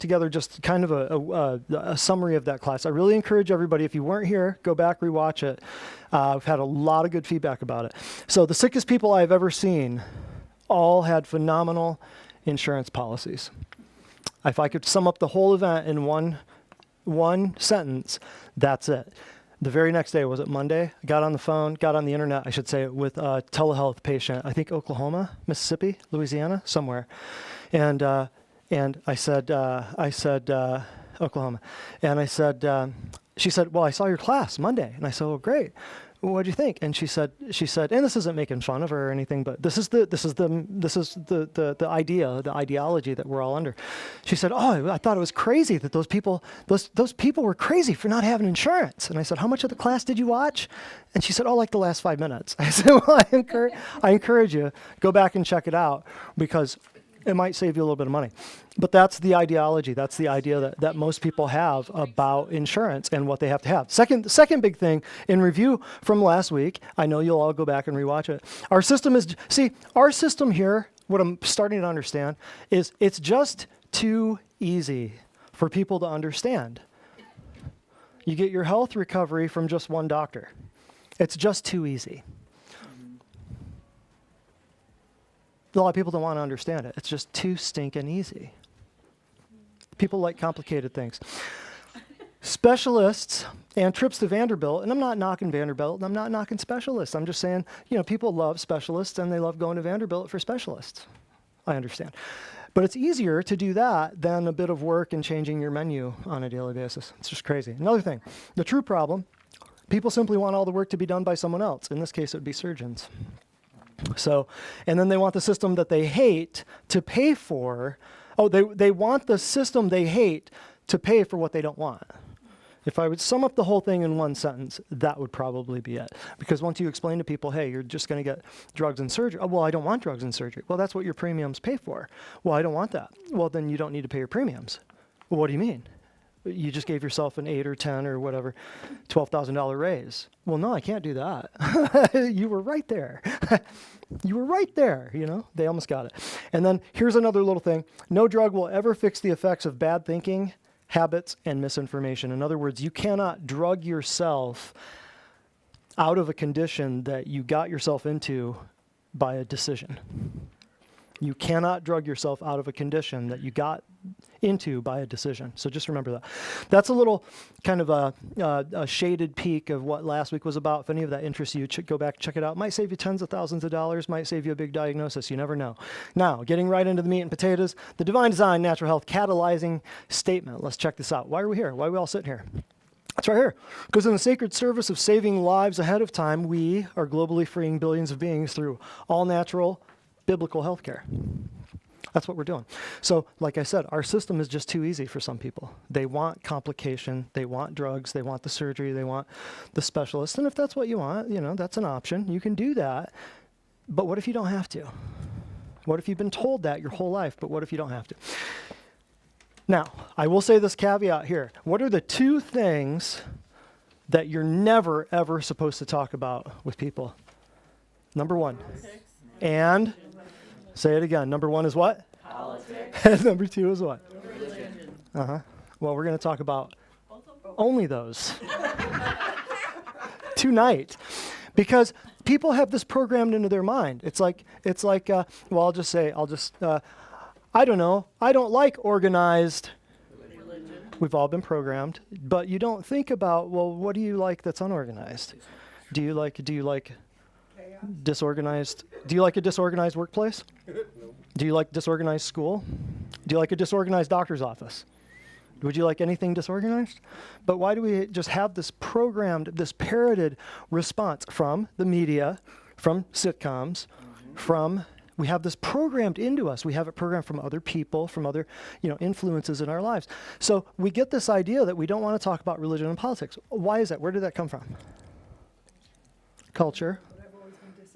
together just kind of a summary of that class. I really encourage everybody, if you weren't here, go back, rewatch it. I've had a lot of good feedback about it. So the sickest people I've ever seen all had phenomenal insurance policies. If I could sum up the whole event in one sentence, that's it. The very next day, was it Monday? I got on the phone, got on the internet, I should say, with a telehealth patient, I think Oklahoma, Mississippi, Louisiana, somewhere. And I said, Oklahoma. And I said, she said, well, I saw your class Monday. And I said, well, great. What'd you think? And she said, and this isn't making fun of her or anything, but this is the idea, the ideology that we're all under. She said, oh, I thought it was crazy that those people were crazy for not having insurance. And I said, how much of the class did you watch? And she said, oh, like the last 5 minutes. I said, well, I encourage you, go back and check it out, because it might save you a little bit of money. But that's the ideology. That's the idea that most people have about insurance and what they have to have. Second big thing in review from last week, I know you'll all go back and rewatch it. Our system here, what I'm starting to understand is it's just too easy for people to understand. You get your health recovery from just one doctor. It's just too easy. A lot of people don't want to understand it. It's just too stinking easy. People like complicated things. Specialists and trips to Vanderbilt, and I'm not knocking Vanderbilt, and I'm not knocking specialists. I'm just saying, people love specialists, and they love going to Vanderbilt for specialists. I understand. But it's easier to do that than a bit of work and changing your menu on a daily basis. It's just crazy. Another thing, the true problem, people simply want all the work to be done by someone else. In this case, it would be surgeons. So, and then they want the system that they hate to pay for. Oh, they want the system they hate to pay for what they don't want. If I would sum up the whole thing in one sentence, that would probably be it. Because once you explain to people, hey, you're just going to get drugs and surgery. Oh, well, I don't want drugs and surgery. Well, that's what your premiums pay for. Well, I don't want that. Well, then you don't need to pay your premiums. Well, what do you mean? You just gave yourself an 8 or 10 or whatever, $12,000 raise. Well, no, I can't do that. You were right there. You were right there, They almost got it. And then here's another little thing. No drug will ever fix the effects of bad thinking, habits, and misinformation. In other words, you cannot drug yourself out of a condition that you got yourself into by a decision. You cannot drug yourself out of a condition that you got into by a decision. So just remember that. That's a little kind of a shaded peek of what last week was about. If any of that interests you, go back, check it out. Might save you tens of thousands of dollars, might save you a big diagnosis. You never know. Now, getting right into the meat and potatoes, the divine design, natural health, catalyzing statement. Let's check this out. Why are we here? Why are we all sitting here? It's right here. Because in the sacred service of saving lives ahead of time, we are globally freeing billions of beings through all natural, biblical healthcare. That's what we're doing. So, like I said, our system is just too easy for some people. They want complication, they want drugs, they want the surgery, they want the specialist. And if that's what you want, that's an option. You can do that. But what if you don't have to? What if you've been told that your whole life, but what if you don't have to? Now, I will say this caveat here. What are the 2 things that you're never, ever supposed to talk about with people? Number 1. And say it again. Number 1 is what? Politics. And number 2 is what? Religion. Well, we're going to talk about only those tonight, because people have this programmed into their mind. It's like, well, I don't know. I don't like organized. Religion. We've all been programmed, but you don't think about, well, what do you like that's unorganized? Do you like disorganized? Do you like a disorganized workplace? Do you like disorganized school? Do you like a disorganized doctor's office? Would you like anything disorganized? But why do we just have this programmed, this parroted response from the media, from sitcoms, we have this programmed into us. We have it programmed from other people, from other, influences in our lives. So we get this idea that we don't want to talk about religion and politics. Why is that? Where did that come from? Culture.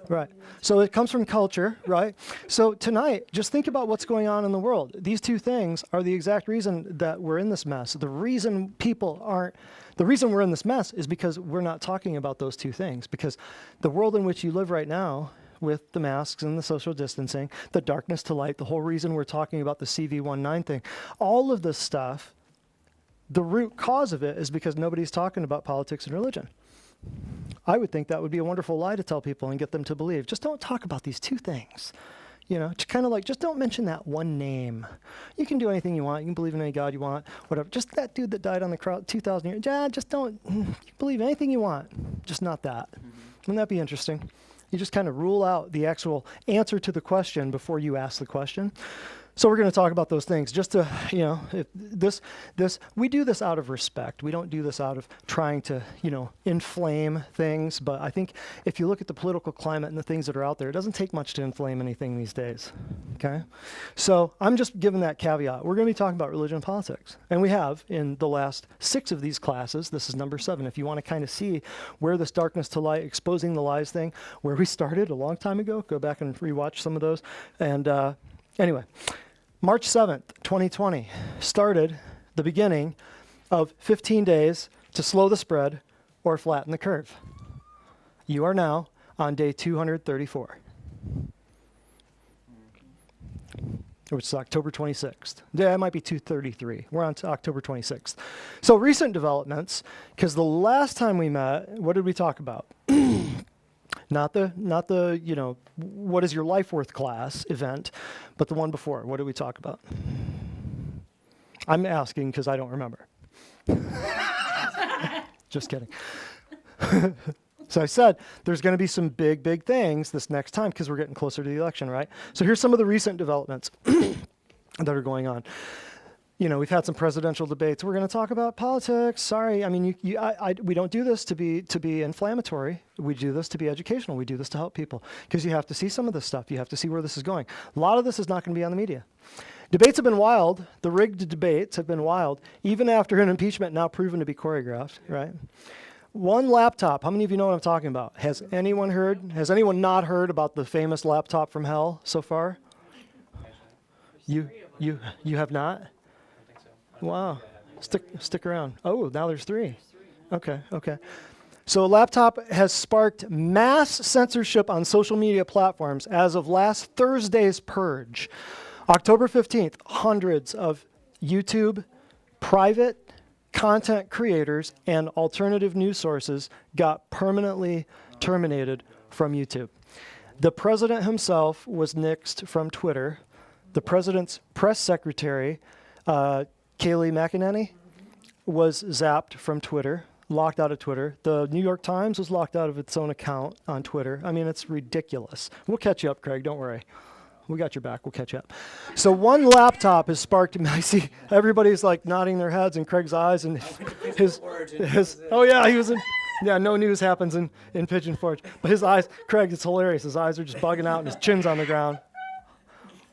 Right. So it comes from culture, right? So tonight, just think about what's going on in the world. These 2 things are the exact reason that we're in this mess. The reason we're in this mess is because we're not talking about those 2 things. Because the world in which you live right now, with the masks and the social distancing, the darkness to light, the whole reason we're talking about the CV19 thing, all of this stuff, the root cause of it is because nobody's talking about politics and religion. I would think that would be a wonderful lie to tell people and get them to believe. Just don't talk about these two things. You know, kind of like, just don't mention that one name. You can do anything you want. You can believe in any God you want, whatever. Just that dude that died on the cross 2,000 years. Yeah, just don't believe anything you want. Just not that. Wouldn't that be interesting? You just kind of rule out the actual answer to the question before you ask the question. So we're going to talk about those things just to, you know, we do this out of respect. We don't do this out of trying to, you know, inflame things. But I think if you look at the political climate and the things that are out there, it doesn't take much to inflame anything these days. Okay? So I'm just giving that caveat. We're going to be talking about religion and politics. And we have in the last 6 of these classes. This is number 7. If you want to kind of see where this darkness to light, exposing the lies thing, where we started a long time ago, go back and rewatch some of those. And anyway. March 7th, 2020 started the beginning of 15 days to slow the spread or flatten the curve. You are now on day 234, which is October 26th. Yeah, it might be 233. We're on to October 26th. So recent developments, because the last time we met, what did we talk about? Not the, you know, what is your life worth class event, but the one before. What did we talk about? I'm asking because I don't remember. Just kidding. So I said there's going to be some big things this next time because we're getting closer to the election, right? So here's some of the recent developments that are going on. You know, we've had some presidential debates. We're going to talk about politics. Sorry, I mean, we don't do this to be inflammatory. We do this to be educational. We do this to help people because you have to see some of this stuff. You have to see where this is going. A lot of this is not going to be on the media. Debates have been wild. The rigged debates have been wild, even after an impeachment now proven to be choreographed, right? One laptop. How many of you know what I'm talking about? Has anyone heard? Has anyone not heard about the famous laptop from hell so far? You have not? Wow. Stick around. Oh, now there's 3. Okay. So a laptop has sparked mass censorship on social media platforms as of last Thursday's purge. October 15th, hundreds of YouTube private content creators and alternative news sources got permanently terminated from YouTube. The president himself was nixed from Twitter. The president's press secretary, Kayleigh McEnany, was zapped from Twitter, locked out of Twitter. The New York Times was locked out of its own account on Twitter. I mean, it's ridiculous. We'll catch you up, Craig. Don't worry. We got your back. We'll catch you up. So one laptop has sparked, I see everybody's like nodding their heads in Craig's eyes and his oh yeah, he was in, yeah, no news happens in Pigeon Forge. But his eyes, Craig, it's hilarious. His eyes are just bugging out and his chin's on the ground.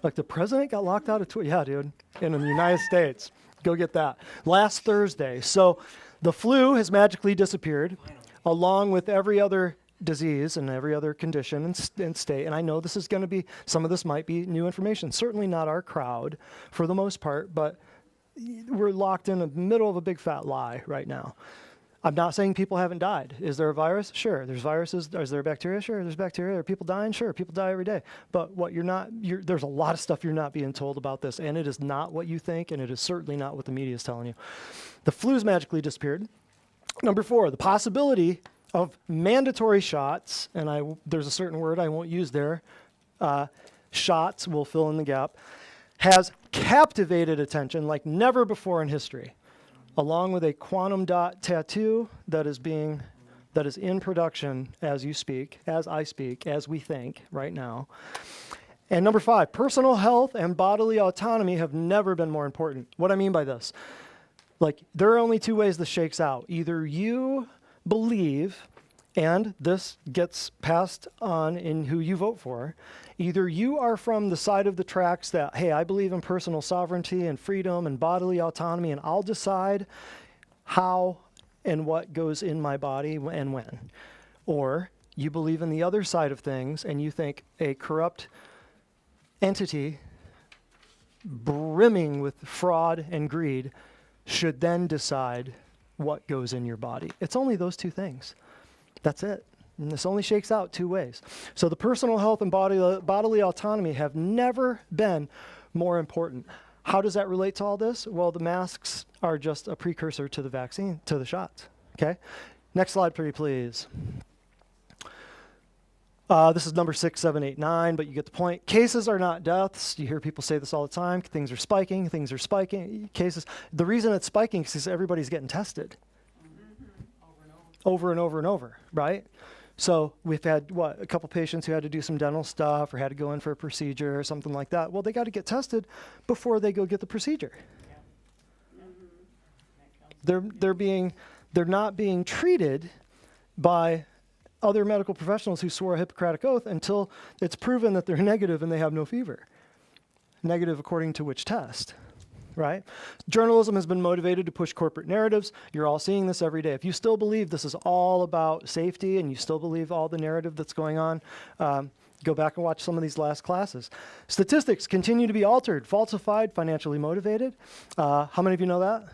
Like the president got locked out of Twitter? Yeah, dude, in the United States. Go get that. Last Thursday. So the flu has magically disappeared, along with every other disease and every other condition and state. And I know this is going to be, some of this might be new information. Certainly not our crowd for the most part, but we're locked in the middle of a big fat lie right now. I'm not saying people haven't died. Is there a virus? Sure. There's viruses. Is there bacteria? Sure. There's bacteria. Are people dying? Sure. People die every day. But what there's a lot of stuff you're not being told about this, and it is not what you think, and it is certainly not what the media is telling you. The flu's magically disappeared. Number 4, the possibility of mandatory shots, and there's a certain word I won't use there. Shots will fill in the gap. Has captivated attention like never before in history, along with a quantum dot tattoo that is in production as you speak, as I speak, as we think right now. And number 5, personal health and bodily autonomy have never been more important. What I mean by this, like there are only 2 ways this shakes out. Either you believe, and this gets passed on in who you vote for, either you are from the side of the tracks that, hey, I believe in personal sovereignty and freedom and bodily autonomy, and I'll decide how and what goes in my body and when. Or you believe in the other side of things and you think a corrupt entity brimming with fraud and greed should then decide what goes in your body. It's only those 2 things. That's it. And this only shakes out two ways. So the personal health and bodily autonomy have never been more important. How does that relate to all this? Well, the masks are just a precursor to the vaccine, to the shots, okay? Next slide, please. This is number 6, 7, 8, 9, but you get the point. Cases are not deaths. You hear people say this all the time. Things are spiking. Cases. The reason it's spiking is because everybody's getting tested. Over and over and over, right? So we've had, a couple patients who had to do some dental stuff or had to go in for a procedure or something like that. Well, they got to get tested before they go get the procedure. They're not being treated by other medical professionals who swore a Hippocratic oath until it's proven that they're negative and they have no fever. Negative according to which test, right? Journalism has been motivated to push corporate narratives. You're all seeing this every day. If you still believe this is all about safety and you still believe all the narrative that's going on, go back and watch some of these last classes. Statistics continue to be altered, falsified, financially motivated. How many of you know that?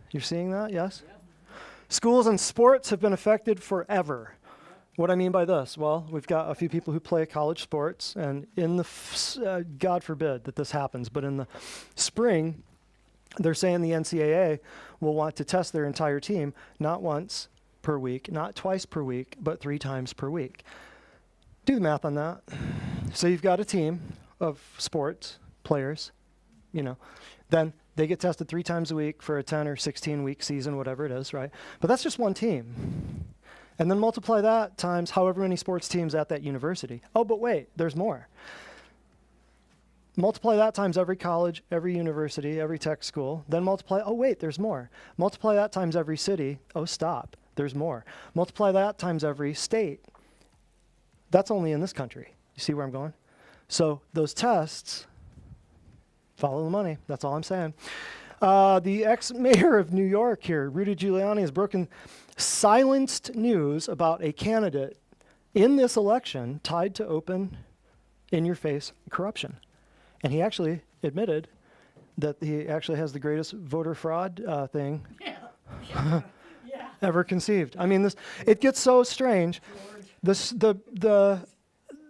You're seeing that, yes? Yep. Schools and sports have been affected forever. What I mean by this, well, we've got a few people who play college sports, and in the, God forbid that this happens, but in the spring, they're saying the NCAA will want to test their entire team, not once per week, not twice per week, but 3 times per week. Do the math on that. So you've got a team of sports players, then they get tested 3 times a week for a 10 or 16-week season, whatever it is, right? But that's just one team. And then multiply that times however many sports teams at that university. Oh, but wait, there's more. Multiply that times every college, every university, every tech school. Then multiply, oh wait, there's more. Multiply that times every city. Oh, stop, there's more. Multiply that times every state. That's only in this country. You see where I'm going? So those tests, follow the money. That's all I'm saying. The ex-mayor of New York here, Rudy Giuliani, has broken silenced news about a candidate in this election tied to open, in-your-face corruption. And he actually admitted that he actually has the greatest voter fraud thing ever conceived. I mean, it gets so strange.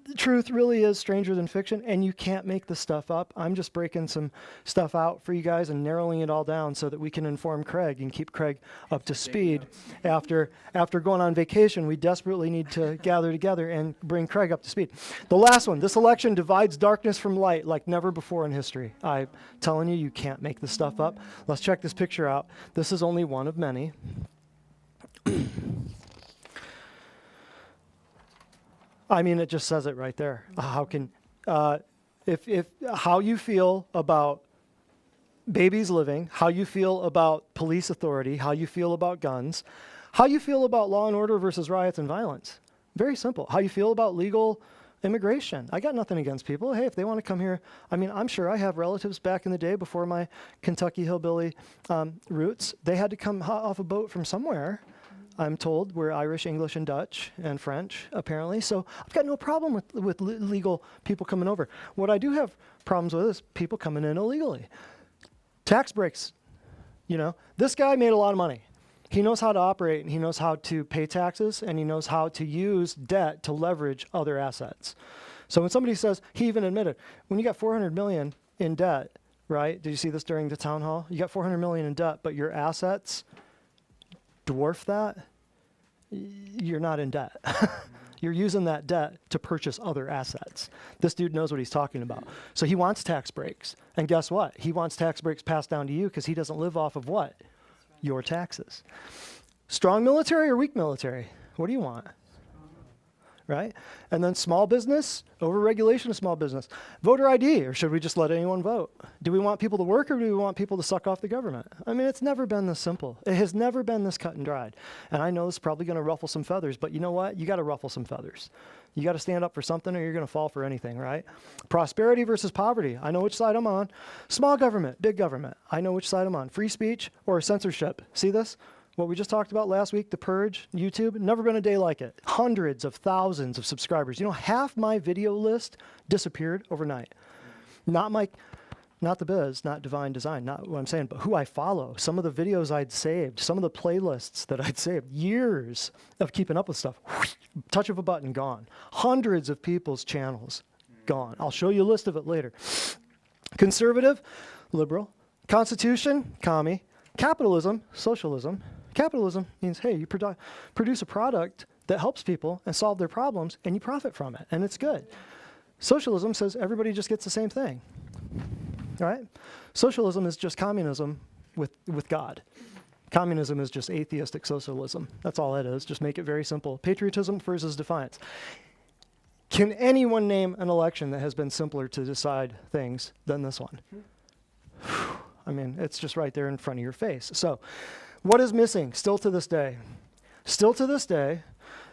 The truth really is stranger than fiction, and you can't make this stuff up. I'm just breaking some stuff out for you guys and narrowing it all down so that we can inform Craig and keep Craig up to speed. After going on vacation, we desperately need to gather together and bring Craig up to speed. The last one, this election divides darkness from light like never before in history. I'm telling you, you can't make this stuff up. Let's check this picture out. This is only one of many. I mean, it just says it right there. How can, if how you feel about babies living, how you feel about police authority, how you feel about guns, how you feel about law and order versus riots and violence. Very simple. How you feel about legal immigration. I got nothing against people. Hey, if they want to come here, I mean, I'm sure I have relatives back in the day before my Kentucky hillbilly roots. They had to come off a boat from somewhere. I'm told we're Irish, English, and Dutch, and French, apparently. So I've got no problem with legal people coming over. What I do have problems with is people coming in illegally. Tax breaks. This guy made a lot of money. He knows how to operate, and he knows how to pay taxes, and he knows how to use debt to leverage other assets. So when somebody says, he even admitted, when you got $400 million in debt, right? Did you see this during the town hall? You got $400 million in debt, but your assets dwarf that, you're not in debt. You're using that debt to purchase other assets. This dude knows what he's talking about. So he wants tax breaks. And guess what? He wants tax breaks passed down to you because he doesn't live off of what? Your taxes. Strong military or weak military? What do you want? Right? And then small business, over-regulation of small business. Voter ID, or should we just let anyone vote? Do we want people to work, or do we want people to suck off the government? I mean, it's never been this simple. It has never been this cut and dried. And I know it's probably going to ruffle some feathers, but you know what? You got to ruffle some feathers. You got to stand up for something, or you're going to fall for anything, right? Prosperity versus poverty. I know which side I'm on. Small government, big government. I know which side I'm on. Free speech or censorship. See this? What we just talked about last week, The Purge, YouTube, never been a day like it. Hundreds of thousands of subscribers. Half my video list disappeared overnight. Not not the biz, not divine design, not what I'm saying, but who I follow, some of the videos I'd saved, some of the playlists that I'd saved, years of keeping up with stuff, touch of a button, gone. Hundreds of people's channels, gone. I'll show you a list of it later. Conservative, liberal. Constitution, commie. Capitalism, socialism. Capitalism means, hey, you produce a product that helps people and solve their problems, and you profit from it, and it's good. Socialism says everybody just gets the same thing, right? Socialism is just communism with God. Communism is just atheistic socialism. That's all it is. Just make it very simple. Patriotism versus defiance. Can anyone name an election that has been simpler to decide things than this one? I mean, it's just right there in front of your face. So, what is missing still to this day? Still to this day,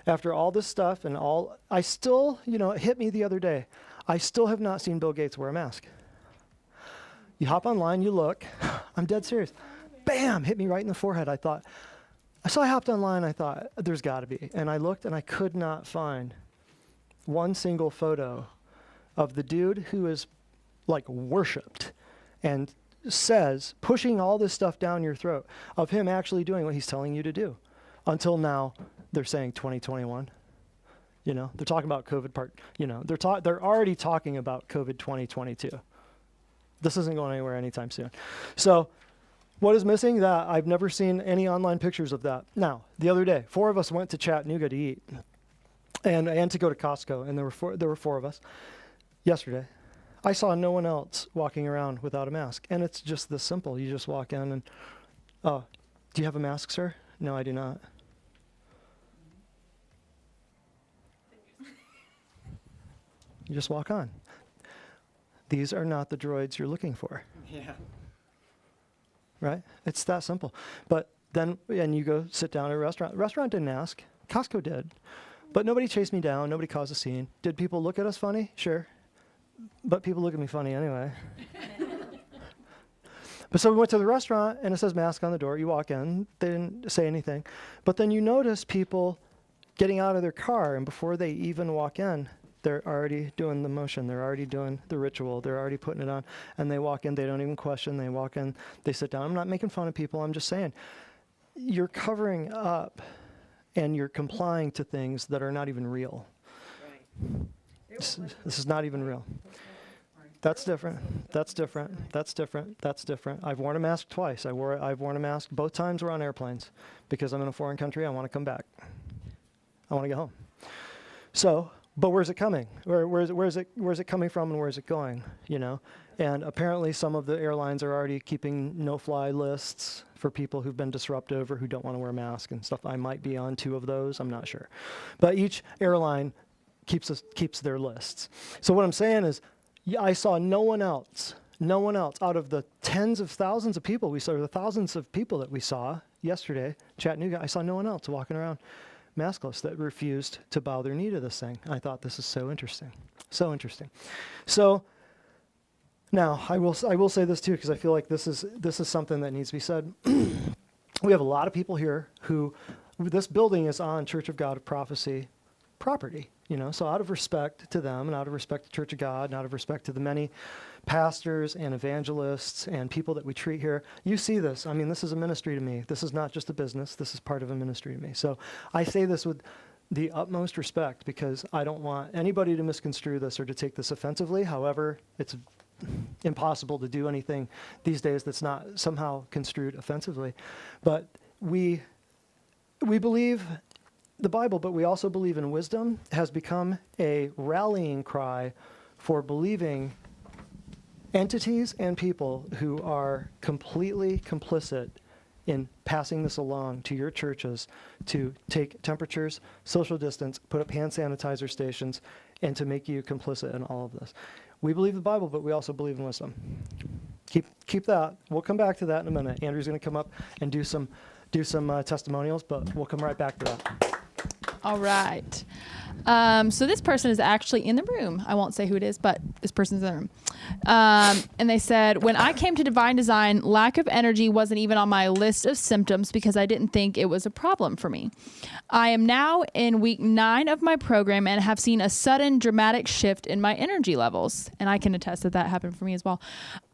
after all this stuff and all, I still, it hit me the other day. I still have not seen Bill Gates wear a mask. You hop online, you look, I'm dead serious. Bam, hit me right in the forehead. I hopped online, I thought, there's gotta be. And I looked and I could not find one single photo of the dude who is like worshipped and says, pushing all this stuff down your throat, of him actually doing what he's telling you to do. Until now, they're saying 2021. They're talking about COVID part, they're already talking about COVID 2022. This isn't going anywhere anytime soon. So what is missing? That I've never seen any online pictures of that. Now, the other day, 4 of us went to Chattanooga to eat and to go to Costco, and there were 4 of us. Yesterday, I saw no one else walking around without a mask, and it's just this simple. You just walk in and, do you have a mask, sir? No, I do not. You just walk on. These are not the droids you're looking for. Yeah. Right? It's that simple. But then, and you go sit down at a restaurant. Restaurant didn't ask. Costco did. But nobody chased me down. Nobody caused a scene. Did people look at us funny? Sure. But people look at me funny anyway. But so we went to the restaurant, and it says mask on the door. You walk in. They didn't say anything. But then you notice people getting out of their car, and before they even walk in, they're already doing the motion. They're already doing the ritual. They're already putting it on. And they walk in. They don't even question. They walk in. They sit down. I'm not making fun of people. I'm just saying, you're covering up, and you're complying to things that are not even real. Right. This is not even real. That's different. That's different. That's different. That's different. I've worn a mask twice. I've worn a mask. Both times were on airplanes because I'm in a foreign country. I want to come back. I want to get home. So, but where's it coming? Where's it coming from, and where's it going? And apparently some of the airlines are already keeping no-fly lists for people who've been disruptive or who don't want to wear a mask and stuff. I might be on 2 of those. I'm not sure. But each airline keeps their lists. So what I'm saying is, I saw no one else out of the tens of thousands of people we saw, or the thousands of people that we saw yesterday, Chattanooga, I saw no one else walking around maskless that refused to bow their knee to this thing. I thought, this is so interesting. So interesting. So now I will say this too, because I feel like this is something that needs to be said. We have a lot of people here who, this building is on Church of God of Prophecy property. So out of respect to them, and out of respect to Church of God, and out of respect to the many pastors and evangelists and people that we treat here, you see this. I mean, this is a ministry to me. This is not just a business. This is part of a ministry to me. So I say this with the utmost respect, because I don't want anybody to misconstrue this or to take this offensively. However, it's impossible to do anything these days that's not somehow construed offensively. But we believe the Bible, but we also believe in wisdom, has become a rallying cry for believing entities and people who are completely complicit in passing this along to your churches to take temperatures, social distance, put up hand sanitizer stations, and to make you complicit in all of this. We believe the Bible, but we also believe in wisdom. Keep that. We'll come back to that in a minute. Andrew's going to come up and do some testimonials, but we'll come right back to that. All right. So this person is actually in the room. I won't say who it is, but this person's in the room. And they said, when I came to Divine Design, lack of energy wasn't even on my list of symptoms because I didn't think it was a problem for me. I am now in week 9 of my program and have seen a sudden dramatic shift in my energy levels. And I can attest that happened for me as well.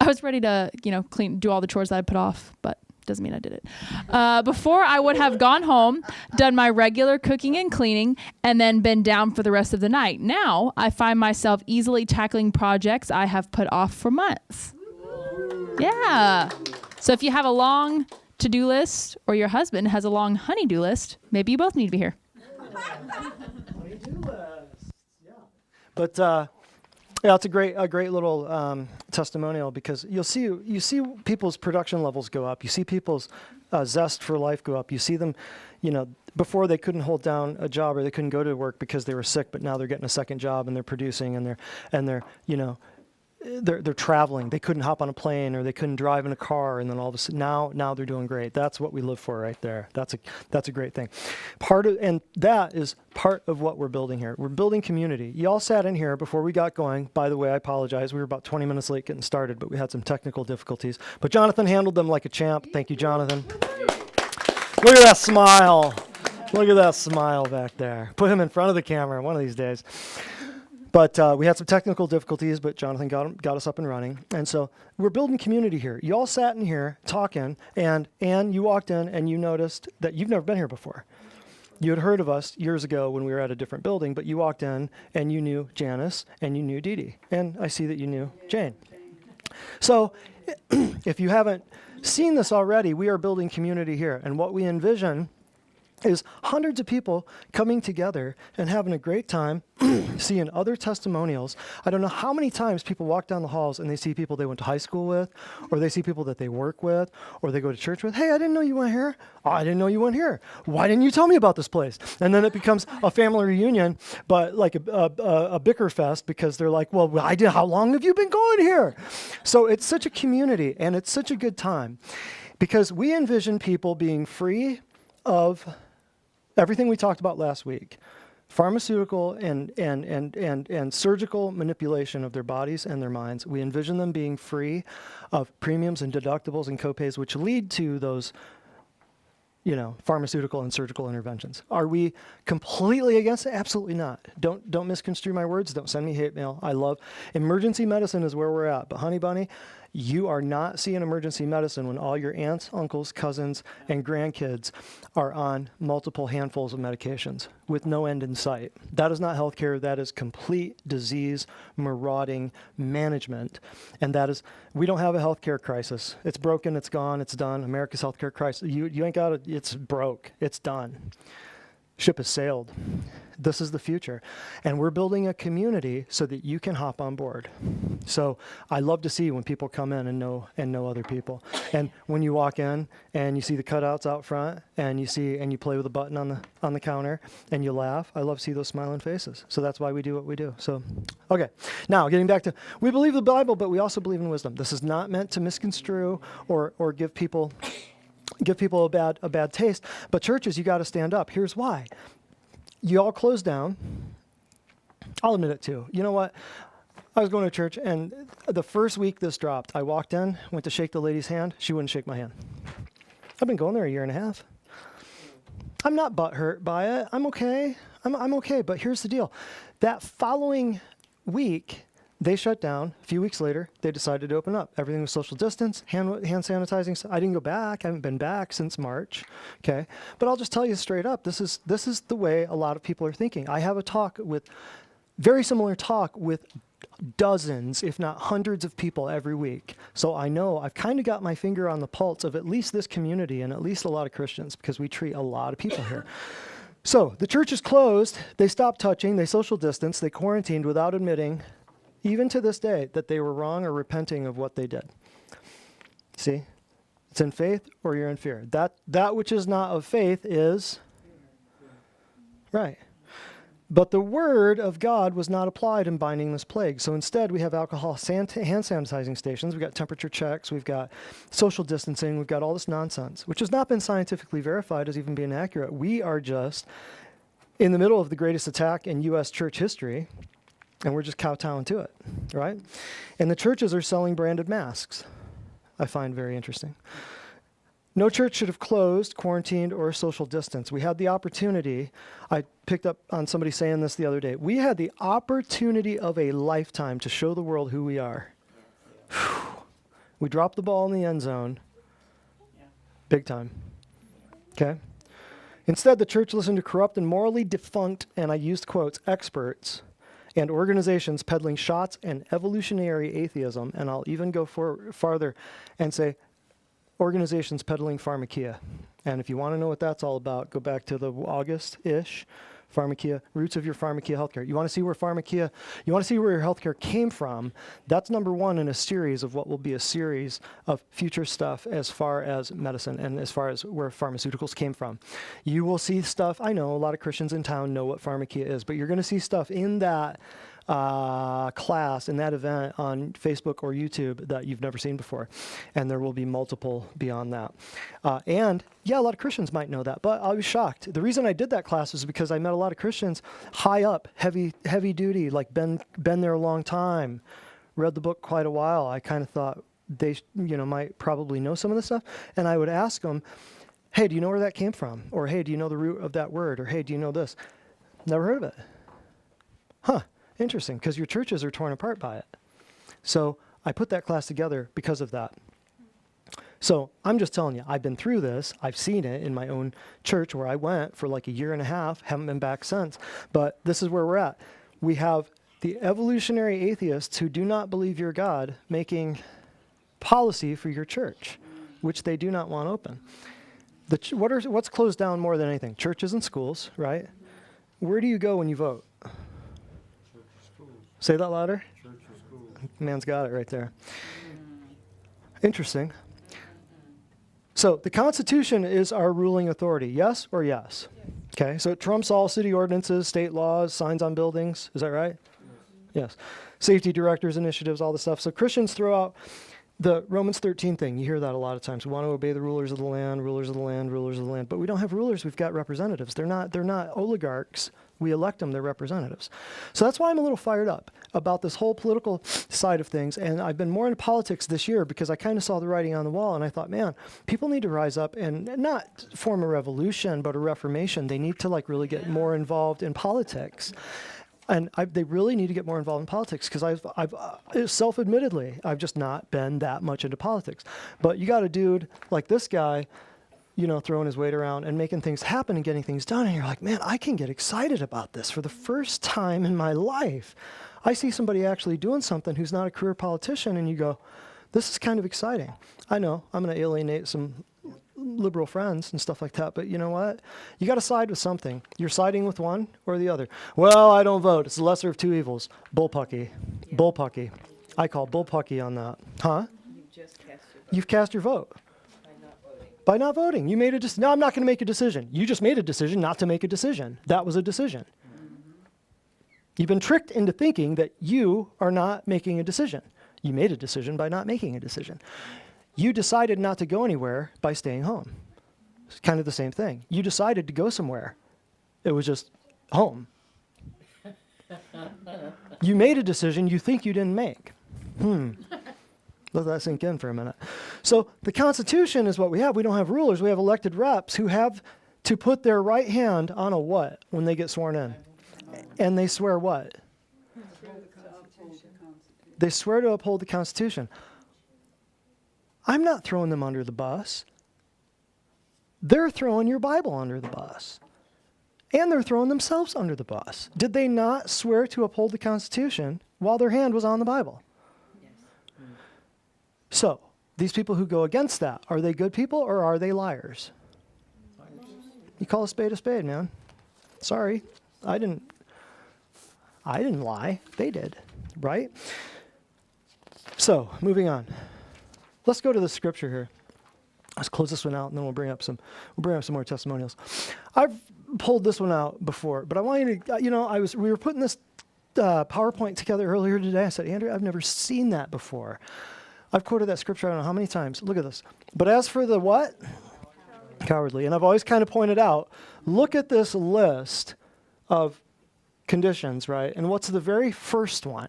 I was ready to, do all the chores that I put off, but doesn't mean I did it. Before, I would have gone home, done my regular cooking and cleaning, and then been down for the rest of the night. Now, I find myself easily tackling projects I have put off for months. Yeah. So if you have a long to-do list, or your husband has a long honey-do list, maybe you both need to be here. Honey-do list. Yeah. But it's a great little testimonial, because you see people's production levels go up. You see people's zest for life go up. You see them, before they couldn't hold down a job or they couldn't go to work because they were sick, but now they're getting a second job and they're producing and they're traveling. They couldn't hop on a plane or they couldn't drive in a car, and then all of a sudden now they're doing great. That's what we live for right there. That's a great thing. And that is part of what we're building here. We're building community. You all sat in here before we got going. By the way, I apologize. We were about 20 minutes late getting started, but we had some technical difficulties. But Jonathan handled them like a champ. Thank you, Jonathan. Look at that smile. Look at that smile back there. Put him in front of the camera one of these days. But we had some technical difficulties, but Jonathan got us up and running. And so we're building community here. You all sat in here talking, and you walked in and you noticed that you've never been here before. You had heard of us years ago when we were at a different building, but you walked in and you knew Janice and you knew Dee Dee. And I see that you knew Jane. So if you haven't seen this already, we are building community here. And what we envision is hundreds of people coming together and having a great time, seeing other testimonials. I don't know how many times people walk down the halls and they see people they went to high school with, or they see people that they work with, or they go to church with. Hey, I didn't know you went here. Oh, I didn't know you went here. Why didn't you tell me about this place? And then it becomes a family reunion, but like a bicker fest, because they're like, well, how long have you been going here? So it's such a community, and it's such a good time, because we envision people being free of everything we talked about last week: pharmaceutical and surgical manipulation of their bodies and their minds. We envision them being free of premiums and deductibles and copays, which lead to those, pharmaceutical and surgical interventions. Are we completely against it? Absolutely not. Don't misconstrue my words. Don't send me hate mail. I love emergency medicine is where we're at. But honey bunny, you are not seeing emergency medicine when all your aunts, uncles, cousins, and grandkids are on multiple handfuls of medications with no end in sight. That is not healthcare. That is complete disease, marauding management. And we don't have a healthcare crisis. It's broken, it's gone, it's done. America's healthcare crisis, you ain't got it, it's broke, it's done. Ship has sailed. This is the future. And we're building a community so that you can hop on board. So I love to see when people come in and know other people. And when you walk in and you see the cutouts out front, and you play with a button on the counter and you laugh, I love to see those smiling faces. So that's why we do what we do. So, okay. Now, getting back to, we believe the Bible, but we also believe in wisdom. This is not meant to misconstrue or give people a bad taste. But churches, you got to stand up. Here's why. You all closed down. I'll admit it too. You know what? I was going to church, and the first week this dropped, I walked in, went to shake the lady's hand. She wouldn't shake my hand. I've been going there a year and a half. I'm not butthurt by it. I'm okay. I'm okay. But here's the deal. That following week, they shut down. A few weeks later, they decided to open up. Everything was social distance, hand sanitizing. I didn't go back. I haven't been back since March. Okay, but I'll just tell you straight up. This is the way a lot of people are thinking. I have very similar talk with dozens, if not hundreds of people every week. So I know I've kind of got my finger on the pulse of at least this community and at least a lot of Christians, because we treat a lot of people here. So the church is closed. They stopped touching. They social distanced. They quarantined without admitting, even to this day, that they were wrong or repenting of what they did. See? It's in faith or you're in fear. That which is not of faith is right. But the word of God was not applied in binding this plague. So instead, we have alcohol hand sanitizing stations. We've got temperature checks. We've got social distancing. We've got all this nonsense, which has not been scientifically verified as even being accurate. We are just in the middle of the greatest attack in U.S. church history, and we're just kowtowing to it, right? And the churches are selling branded masks. I find very interesting. No church should have closed, quarantined, or social distance. We had the opportunity. I picked up on somebody saying this the other day. We had the opportunity of a lifetime to show the world who we are. Whew. We dropped the ball in the end zone. Big time. Okay? Instead, the church listened to corrupt and morally defunct, and I used quotes, experts and organizations peddling shots and evolutionary atheism, and I'll even go farther and say organizations peddling pharmakia. And if you want to know what that's all about, go back to the August-ish pharmakia, roots of your pharmakia healthcare. You want to see where your healthcare came from? That's number one in a series of what will be a series of future stuff as far as medicine and as far as where pharmaceuticals came from. You will see stuff, I know a lot of Christians in town know what pharmakia is, but you're going to see stuff in that class, in that event on Facebook or YouTube that you've never seen before. And there will be multiple beyond that. And yeah, a lot of Christians might know that, but I was shocked. The reason I did that class is because I met a lot of Christians high up, heavy duty, like been there a long time, read the book quite a while. I kind of thought they might probably know some of this stuff. And I would ask them, hey, do you know where that came from? Or hey, do you know the root of that word? Or hey, do you know this? Never heard of it. Huh. Interesting, because your churches are torn apart by it. So I put that class together because of that. So I'm just telling you, I've been through this. I've seen it in my own church where I went for like a year and a half, haven't been back since. But this is where we're at. We have the evolutionary atheists who do not believe you're God making policy for your church, which they do not want open. What's closed down more than anything? Churches and schools, right? Where do you go when you vote? Say that louder. Man's got it right there. Interesting. So the Constitution is our ruling authority, yes or yes? Okay, so it trumps all city ordinances, state laws, signs on buildings. Is that right? Yes. Safety directors, initiatives, all the stuff. So Christians throw out the Romans 13 thing. You hear that a lot of times. We want to obey the rulers of the land, rulers of the land, rulers of the land. But we don't have rulers. We've got representatives. They're not oligarchs. We elect them, they're representatives. So that's why I'm a little fired up about this whole political side of things. And I've been more into politics this year because I kind of saw the writing on the wall and I thought, man, people need to rise up and not form a revolution, but a reformation. They need to really get more involved in politics. And they really need to get more involved in politics because I've self-admittedly, I've just not been that much into politics. But you got a dude like this guy, throwing his weight around and making things happen and getting things done. And you're like, man, I can get excited about this for the first time in my life. I see somebody actually doing something who's not a career politician and you go, this is kind of exciting. I know I'm going to alienate some liberal friends and stuff like that, but you know what? You got to side with something. You're siding with one or the other. Well, I don't vote. It's the lesser of two evils. Bullpucky. Yeah. Bullpucky. I call bullpucky on that. Huh? You've cast your vote. By not voting. You made a decision. No, I'm not going to make a decision. You just made a decision not to make a decision. That was a decision. Mm-hmm. You've been tricked into thinking that you are not making a decision. You made a decision by not making a decision. You decided not to go anywhere by staying home. It's kind of the same thing. You decided to go somewhere. It was just home. You made a decision you think you didn't make. Let that sink in for a minute. So the Constitution is what we have. We don't have rulers. We have elected reps who have to put their right hand on a what when they get sworn in? And they swear what? They swear to uphold the Constitution. I'm not throwing them under the bus. They're throwing your Bible under the bus. And they're throwing themselves under the bus. Did they not swear to uphold the Constitution while their hand was on the Bible? So, these people who go against that, are they good people or are they liars? You call a spade, man. Sorry, I didn't lie. They did, right? So, moving on. Let's go to the scripture here. Let's close this one out, and then we'll bring up some more testimonials. I've pulled this one out before, but I want you to, we were putting this PowerPoint together earlier today. I said, Andrew, I've never seen that before. I've quoted that scripture, I don't know how many times. Look at this. But as for the what? Cowardly. And I've always kind of pointed out, look at this list of conditions, right? And what's the very first one?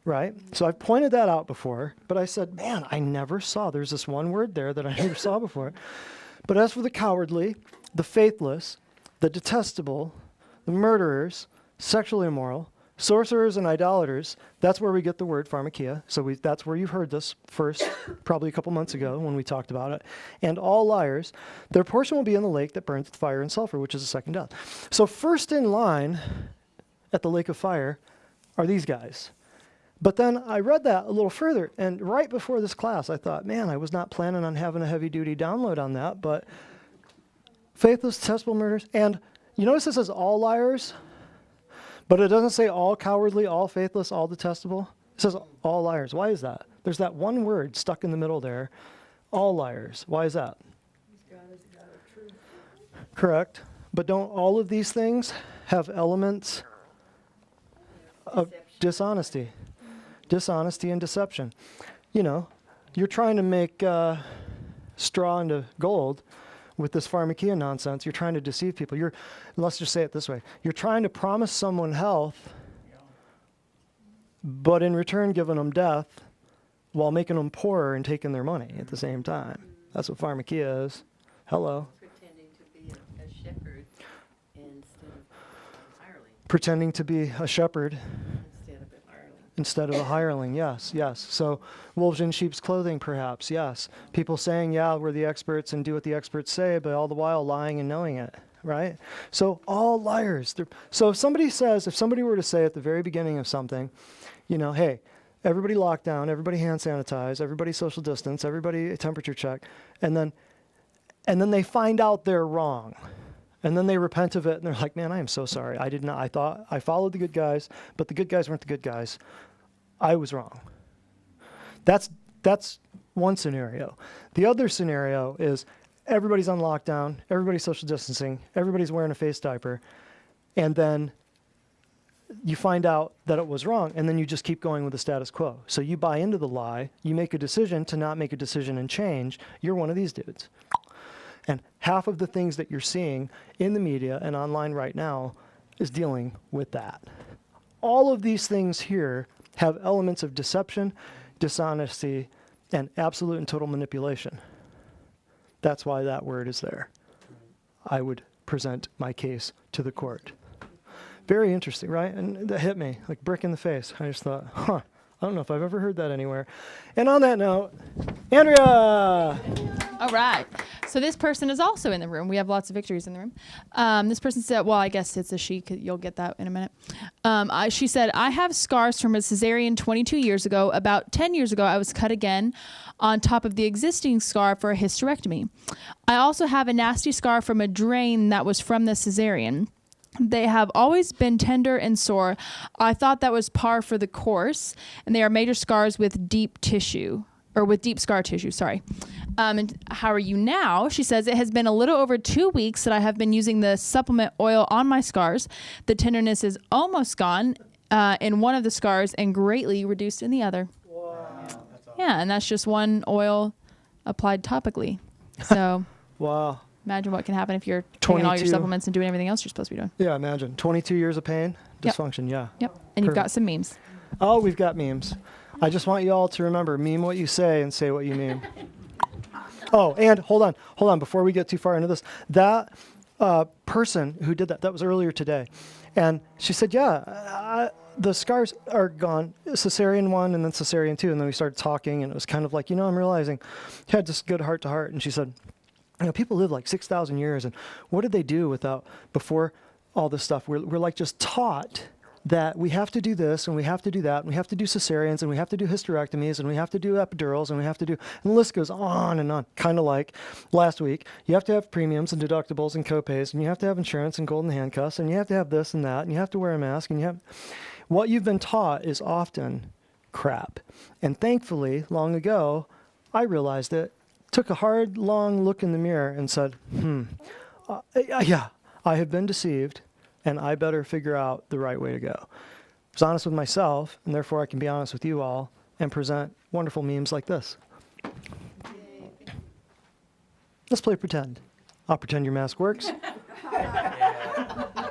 Right? So I've pointed that out before, but I said, man, I never saw. There's this one word there that I never saw before. But as for the cowardly, the faithless, the detestable, the murderers, sexually immoral, sorcerers and idolaters, that's where we get the word pharmakia. So that's where you've heard this first, probably a couple months ago when we talked about it. And all liars, their portion will be in the lake that burns with fire and sulfur, which is the second death. So first in line at the lake of fire are these guys. But then I read that a little further, and right before this class, I thought, man, I was not planning on having a heavy-duty download on that, but faithless, detestable, murders, and you notice it says all liars, but it doesn't say all cowardly, all faithless, all detestable. It says all liars. Why is that? There's that one word stuck in the middle there, all liars. Why is that? God is the God of truth. Correct. But don't all of these things have elements of dishonesty? Dishonesty and deception. You know, you're trying to make straw into gold with this pharmakia nonsense. You're trying to deceive people. Let's just say it this way. You're trying to promise someone health, but in return giving them death while making them poorer and taking their money at the same time. That's what pharmakia is. Hello. Pretending to be a shepherd instead of a hireling. Pretending to be a shepherd Instead of a hireling. instead of a hireling, yes, yes. So wolves in sheep's clothing, perhaps, yes. People saying, yeah, we're the experts and do what the experts say, but all the while lying and knowing it, right? So all liars. So if somebody were to say at the very beginning of something, you know, hey, everybody lock down, everybody hand sanitize, everybody social distance, everybody temperature check, and then they find out they're wrong. And then they repent of it, and they're like, man, I am so sorry. I thought I followed the good guys, but the good guys weren't the good guys. I was wrong. That's one scenario. The other scenario is everybody's on lockdown, everybody's social distancing, everybody's wearing a face diaper, and then you find out that it was wrong, and then you just keep going with the status quo. So you buy into the lie, you make a decision to not make a decision and change. You're one of these dudes. And half of the things that you're seeing in the media and online right now is dealing with that. All of these things here have elements of deception, dishonesty, and absolute and total manipulation. That's why that word is there. I would present my case to the court. Very interesting, right? And that hit me like brick in the face. I just thought, I don't know if I've ever heard that anywhere. And on that note, Andrea! All right. So this person is also in the room. We have lots of victories in the room. This person said, well, I guess it's a she. You'll get that in a minute. She said, I have scars from a cesarean 22 years ago. About 10 years ago, I was cut again on top of the existing scar for a hysterectomy. I also have a nasty scar from a drain that was from the cesarean. They have always been tender and sore. I thought that was par for the course, and they are major scars with deep scar tissue, sorry. And how are you now? She says, it has been a little over 2 weeks that I have been using the supplement oil on my scars. The tenderness is almost gone in one of the scars and greatly reduced in the other. Wow. Yeah, and that's just one oil applied topically. So Wow. imagine what can happen if you're taking all your 22. supplements and doing everything else you're supposed to be doing. Yeah, imagine. 22 years of pain, Yep. dysfunction, yeah. Yep. And you've got Perfect. some memes. Oh, we've got memes. I just want you all to remember, meme what you say and say what you mean. Oh, and hold on, before we get too far into this. That person who did that was earlier today. And she said, yeah, the scars are gone, cesarean 1 and then cesarean 2. And then we started talking, and it was kind of like, I'm realizing, she had this good heart to heart. And she said, people live like 6,000 years, and what did they do before all this stuff? We're like just taught that we have to do this, and we have to do that, and we have to do cesareans, and we have to do hysterectomies, and we have to do epidurals, and we have to do, and the list goes on and on. Kind of like last week, you have to have premiums and deductibles and copays, and you have to have insurance and golden handcuffs, and you have to have this and that, and you have to wear a mask, and what you've been taught is often crap. And thankfully, long ago, I realized it, took a hard, long look in the mirror and said, yeah, I have been deceived, and I better figure out the right way to go. I was honest with myself, and therefore I can be honest with you all and present wonderful memes like this. Let's play pretend. I'll pretend your mask works.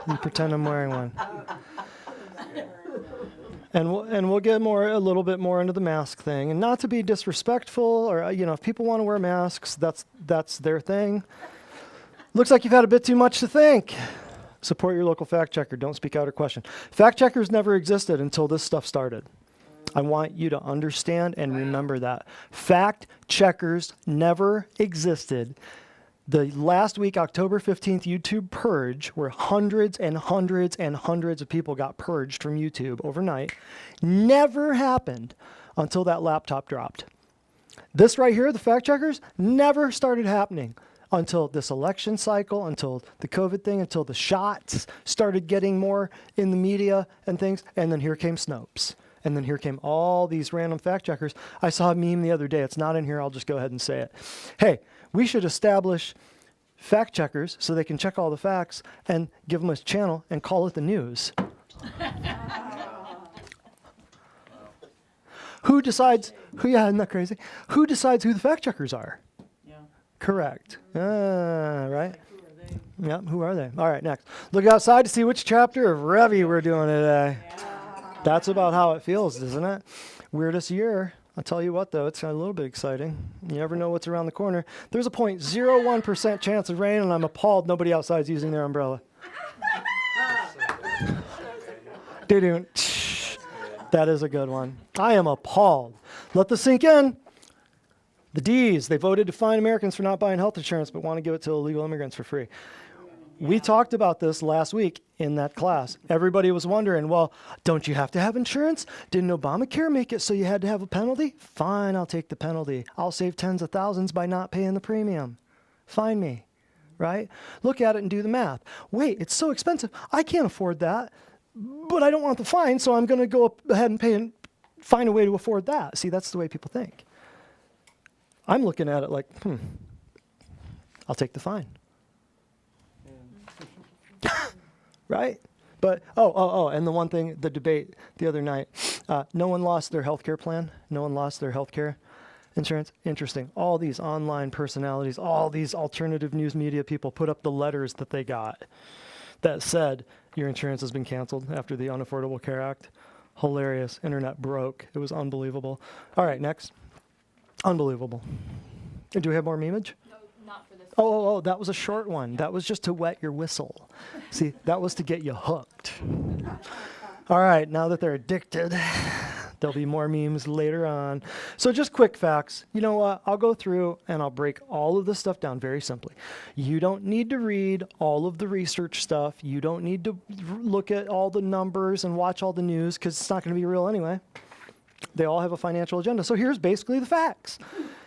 and pretend I'm wearing one. And we'll get a little bit more into the mask thing, and not to be disrespectful, or if people want to wear masks, that's their thing. Looks like you've had a bit too much to think. Support your local fact checker. Don't speak out or question. Fact checkers never existed until this stuff started. I want you to understand and remember that. Fact checkers never existed. The last week, October 15th, YouTube purge, where hundreds and hundreds and hundreds of people got purged from YouTube overnight, never happened until that laptop dropped. This right here, the fact checkers, never started happening until this election cycle, until the COVID thing, until the shots started getting more in the media and things, and then here came Snopes. And then here came all these random fact checkers. I saw a meme the other day. It's not in here. I'll just go ahead and say it. Hey, we should establish fact checkers so they can check all the facts and give them a channel and call it the news. Who decides? Isn't that crazy? Who decides who the fact checkers are? Yeah. Correct. Right? Yep. Who are they? All right. Next. Look outside to see which chapter of Revy we're doing today. That's about how it feels, isn't it? Weirdest year. I'll tell you what, though, it's a little bit exciting. You never know what's around the corner. There's a 0.01% chance of rain, and I'm appalled nobody outside is using their umbrella. Doo-doo. That is a good one. I am appalled. Let this sink in. The D's, they voted to fine Americans for not buying health insurance, but want to give it to illegal immigrants for free. We talked about this last week in that class. Everybody was wondering, well, don't you have to have insurance? Didn't Obamacare make it so you had to have a penalty? Fine, I'll take the penalty. I'll save tens of thousands by not paying the premium. Fine me, right? Look at it and do the math. Wait, it's so expensive. I can't afford that, but I don't want the fine, so I'm going to go ahead and pay and find a way to afford that. See, that's the way people think. I'm looking at it like, I'll take the fine. Right? But, and the one thing, the debate the other night, no one lost their health care plan. No one lost their health care insurance. Interesting. All these online personalities, all these alternative news media people put up the letters that they got that said, your insurance has been canceled after the Unaffordable Care Act. Hilarious. Internet broke. It was unbelievable. All right, next. Unbelievable. Do we have more memeage? Not for this. Oh, that was a short one. That was just to wet your whistle. See, that was to get you hooked. All right, now that they're addicted, there'll be more memes later on. So just quick facts. You know what? I'll go through and I'll break all of this stuff down very simply. You don't need to read all of the research stuff. You don't need to look at all the numbers and watch all the news because it's not going to be real anyway. They all have a financial agenda. So here's basically the facts.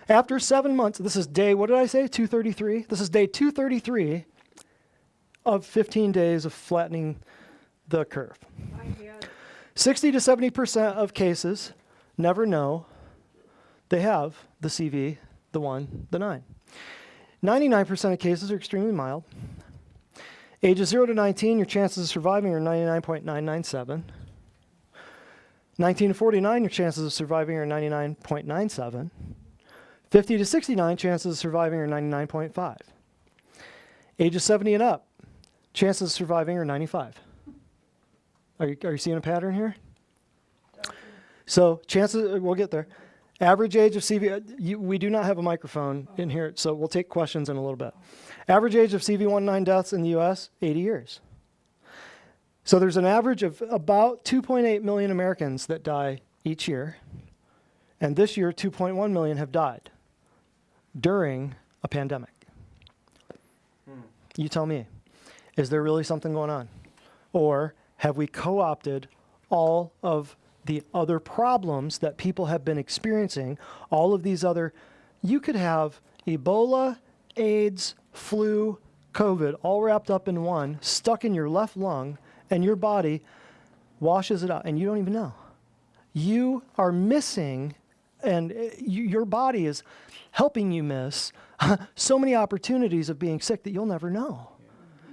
After 7 months, this is day, what did I say, 233? This is day 233 of 15 days of flattening the curve. 60 to 70% of cases never know they have the CV, the 1, the 9. 99% of cases are extremely mild. Ages 0 to 19, your chances of surviving are 99.997. 19 to 49, your chances of surviving are 99.97. 50 to 69, chances of surviving are 99.5. Ages 70 and up, chances of surviving are 95. Are you seeing a pattern here? So chances, we'll get there. Average age of CV, we do not have a microphone in here, so we'll take questions in a little bit. Average age of CV19 deaths in the US, 80 years. So there's an average of about 2.8 million Americans that die each year. And this year, 2.1 million have died during a pandemic. You tell me, is there really something going on? Or have we co-opted all of the other problems that people have been experiencing, all of these other, you could have Ebola, AIDS, flu, COVID, all wrapped up in one, stuck in your left lung, and your body washes it out, and you don't even know. You are missing, and your body is helping you miss so many opportunities of being sick that you'll never know.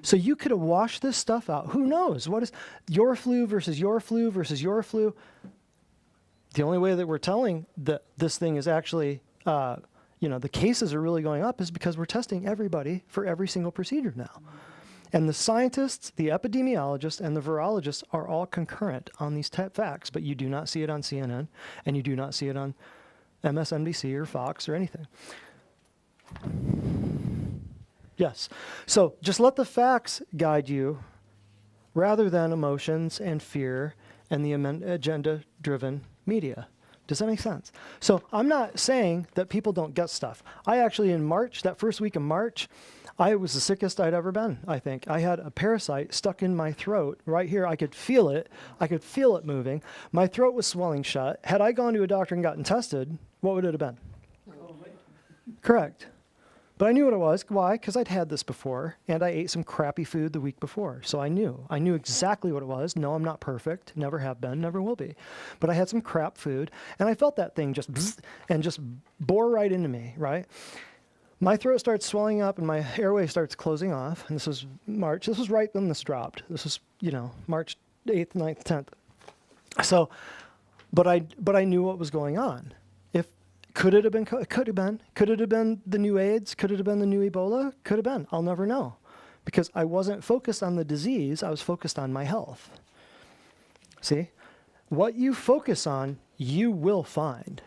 So you could have washed this stuff out. Who knows? What is your flu versus your flu versus your flu? The only way that we're telling that this thing is actually, the cases are really going up is because we're testing everybody for every single procedure now. And the scientists, the epidemiologists, and the virologists are all concurrent on these facts, but you do not see it on CNN, and you do not see it on MSNBC or Fox or anything. Yes. So just let the facts guide you rather than emotions and fear and the agenda-driven media. Does that make sense? So I'm not saying that people don't get stuff. I actually, in March, that first week of March, I was the sickest I'd ever been, I think. I had a parasite stuck in my throat right here. I could feel it. I could feel it moving. My throat was swelling shut. Had I gone to a doctor and gotten tested, what would it have been? Correct. But I knew what it was. Why? Because I'd had this before, and I ate some crappy food the week before. So I knew. I knew exactly what it was. No, I'm not perfect. Never have been. Never will be. But I had some crap food, and I felt that thing just bzz, and just bore right into me, right? My throat starts swelling up, and my airway starts closing off. And this was March. This was right when this dropped. This was, March 8th, 9th, 10th. So, but I knew what was going on. Could it have been? Could have been. Could it have been the new AIDS? Could it have been the new Ebola? Could have been. I'll never know. Because I wasn't focused on the disease. I was focused on my health. See? What you focus on, you will find.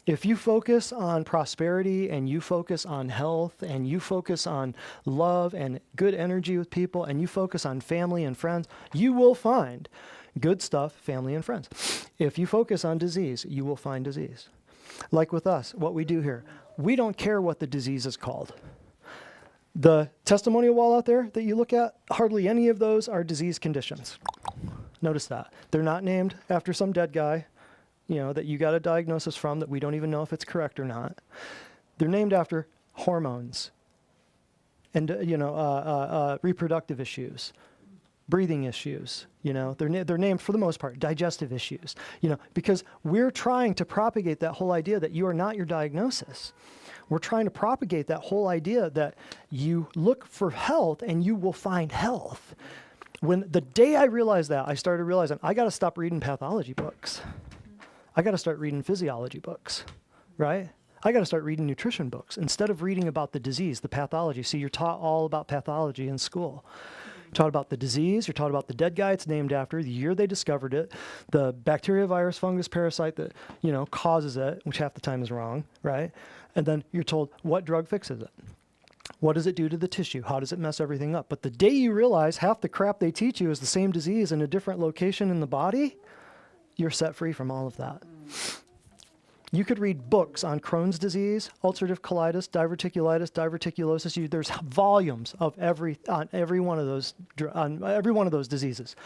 If you focus on prosperity and you focus on health and you focus on love and good energy with people and you focus on family and friends, you will find good stuff, family and friends. If you focus on disease, you will find disease. Like with us, what we do here, we don't care what the disease is called. The testimonial wall out there that you look at, hardly any of those are disease conditions. Notice that. They're not named after some dead guy, that you got a diagnosis from that we don't even know if it's correct or not. They're named after hormones and, reproductive issues, breathing issues, they're named for the most part, digestive issues, because we're trying to propagate that whole idea that you are not your diagnosis. We're trying to propagate that whole idea that you look for health and you will find health. When the day I realized that, I started realizing I got to stop reading pathology books. I got to start reading physiology books, right? I got to start reading nutrition books instead of reading about the disease, the pathology. See, you're taught all about pathology in school. You're taught about the disease, you're taught about the dead guy it's named after, the year they discovered it, the bacteria, virus, fungus, parasite that, causes it, which half the time is wrong, right? And then you're told what drug fixes it. What does it do to the tissue? How does it mess everything up? But the day you realize half the crap they teach you is the same disease in a different location in the body, you're set free from all of that. You could read books on Crohn's disease, ulcerative colitis, diverticulitis, diverticulosis. There's volumes of every one of those diseases.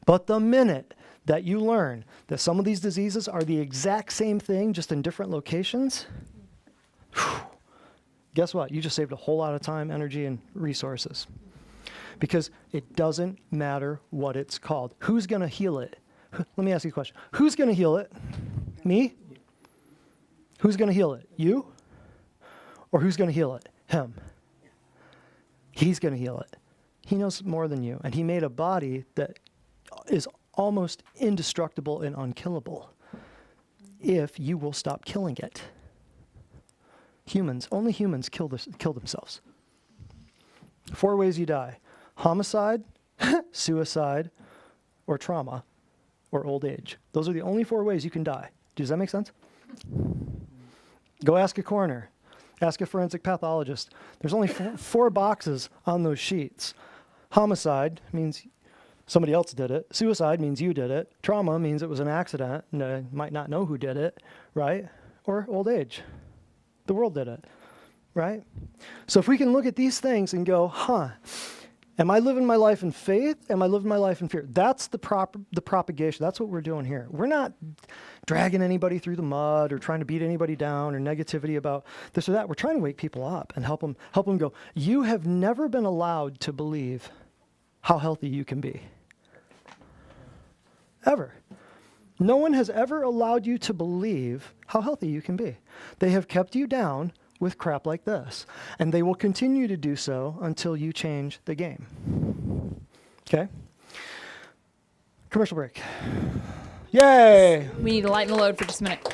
But the minute that you learn that some of these diseases are the exact same thing, just in different locations, guess what? You just saved a whole lot of time, energy, and resources. Because it doesn't matter what it's called. Who's going to heal it? Let me ask you a question. Who's going to heal it? Me? Who's going to heal it? You? Or who's going to heal it? Him. He's going to heal it. He knows more than you. And he made a body that is almost indestructible and unkillable if you will stop killing it. Only humans kill themselves. 4 ways you die: homicide, suicide, or trauma, or old age. Those are the only 4 ways you can die. Does that make sense? Go ask a coroner. Ask a forensic pathologist. There's only 4 boxes on those sheets. Homicide means somebody else did it. Suicide means you did it. Trauma means it was an accident and I might not know who did it, right? Or old age. The world did it, right? So if we can look at these things and go, am I living my life in faith? Am I living my life in fear? That's the propagation. That's what we're doing here. We're not dragging anybody through the mud or trying to beat anybody down or negativity about this or that. We're trying to wake people up and help them go, you have never been allowed to believe how healthy you can be. Ever. No one has ever allowed you to believe how healthy you can be. They have kept you down with crap like this, and they will continue to do so until you change the game. Okay? Commercial break. Yay! We need to lighten the load for just a minute.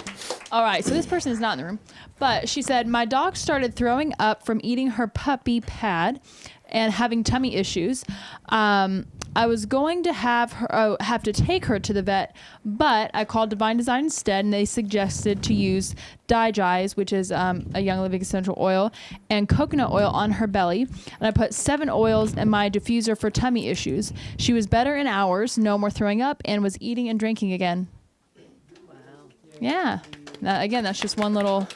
All right, so this person is not in the room, but she said, my dog started throwing up from eating her puppy pad and having tummy issues. I was going to have to take her to the vet, but I called Divine Design instead, and they suggested to use Digize, which is a Young Living essential oil, and coconut oil on her belly. And I put 7 oils in my diffuser for tummy issues. She was better in hours, no more throwing up, and was eating and drinking again. Wow. Yeah. Again, that's just one little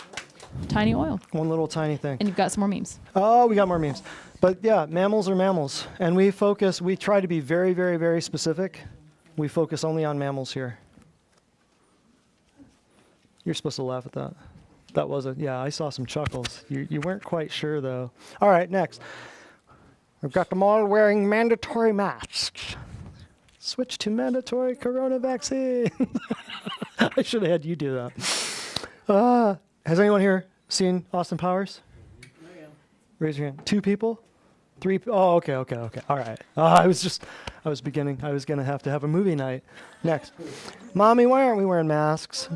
tiny oil. One little tiny thing. And you've got some more memes. Oh, we got more memes. But yeah, mammals are mammals. And we try to be very, very, very specific. We focus only on mammals here. You're supposed to laugh at that. That was yeah, I saw some chuckles. You weren't quite sure though. All right, next. We've got them all wearing mandatory masks. Switch to mandatory corona vaccine. I should have had you do that. Has anyone here seen Austin Powers? Raise your hand. 2 people? 3? Oh, okay. All right. I was going to have a movie night. Next. Mommy, why aren't we wearing masks?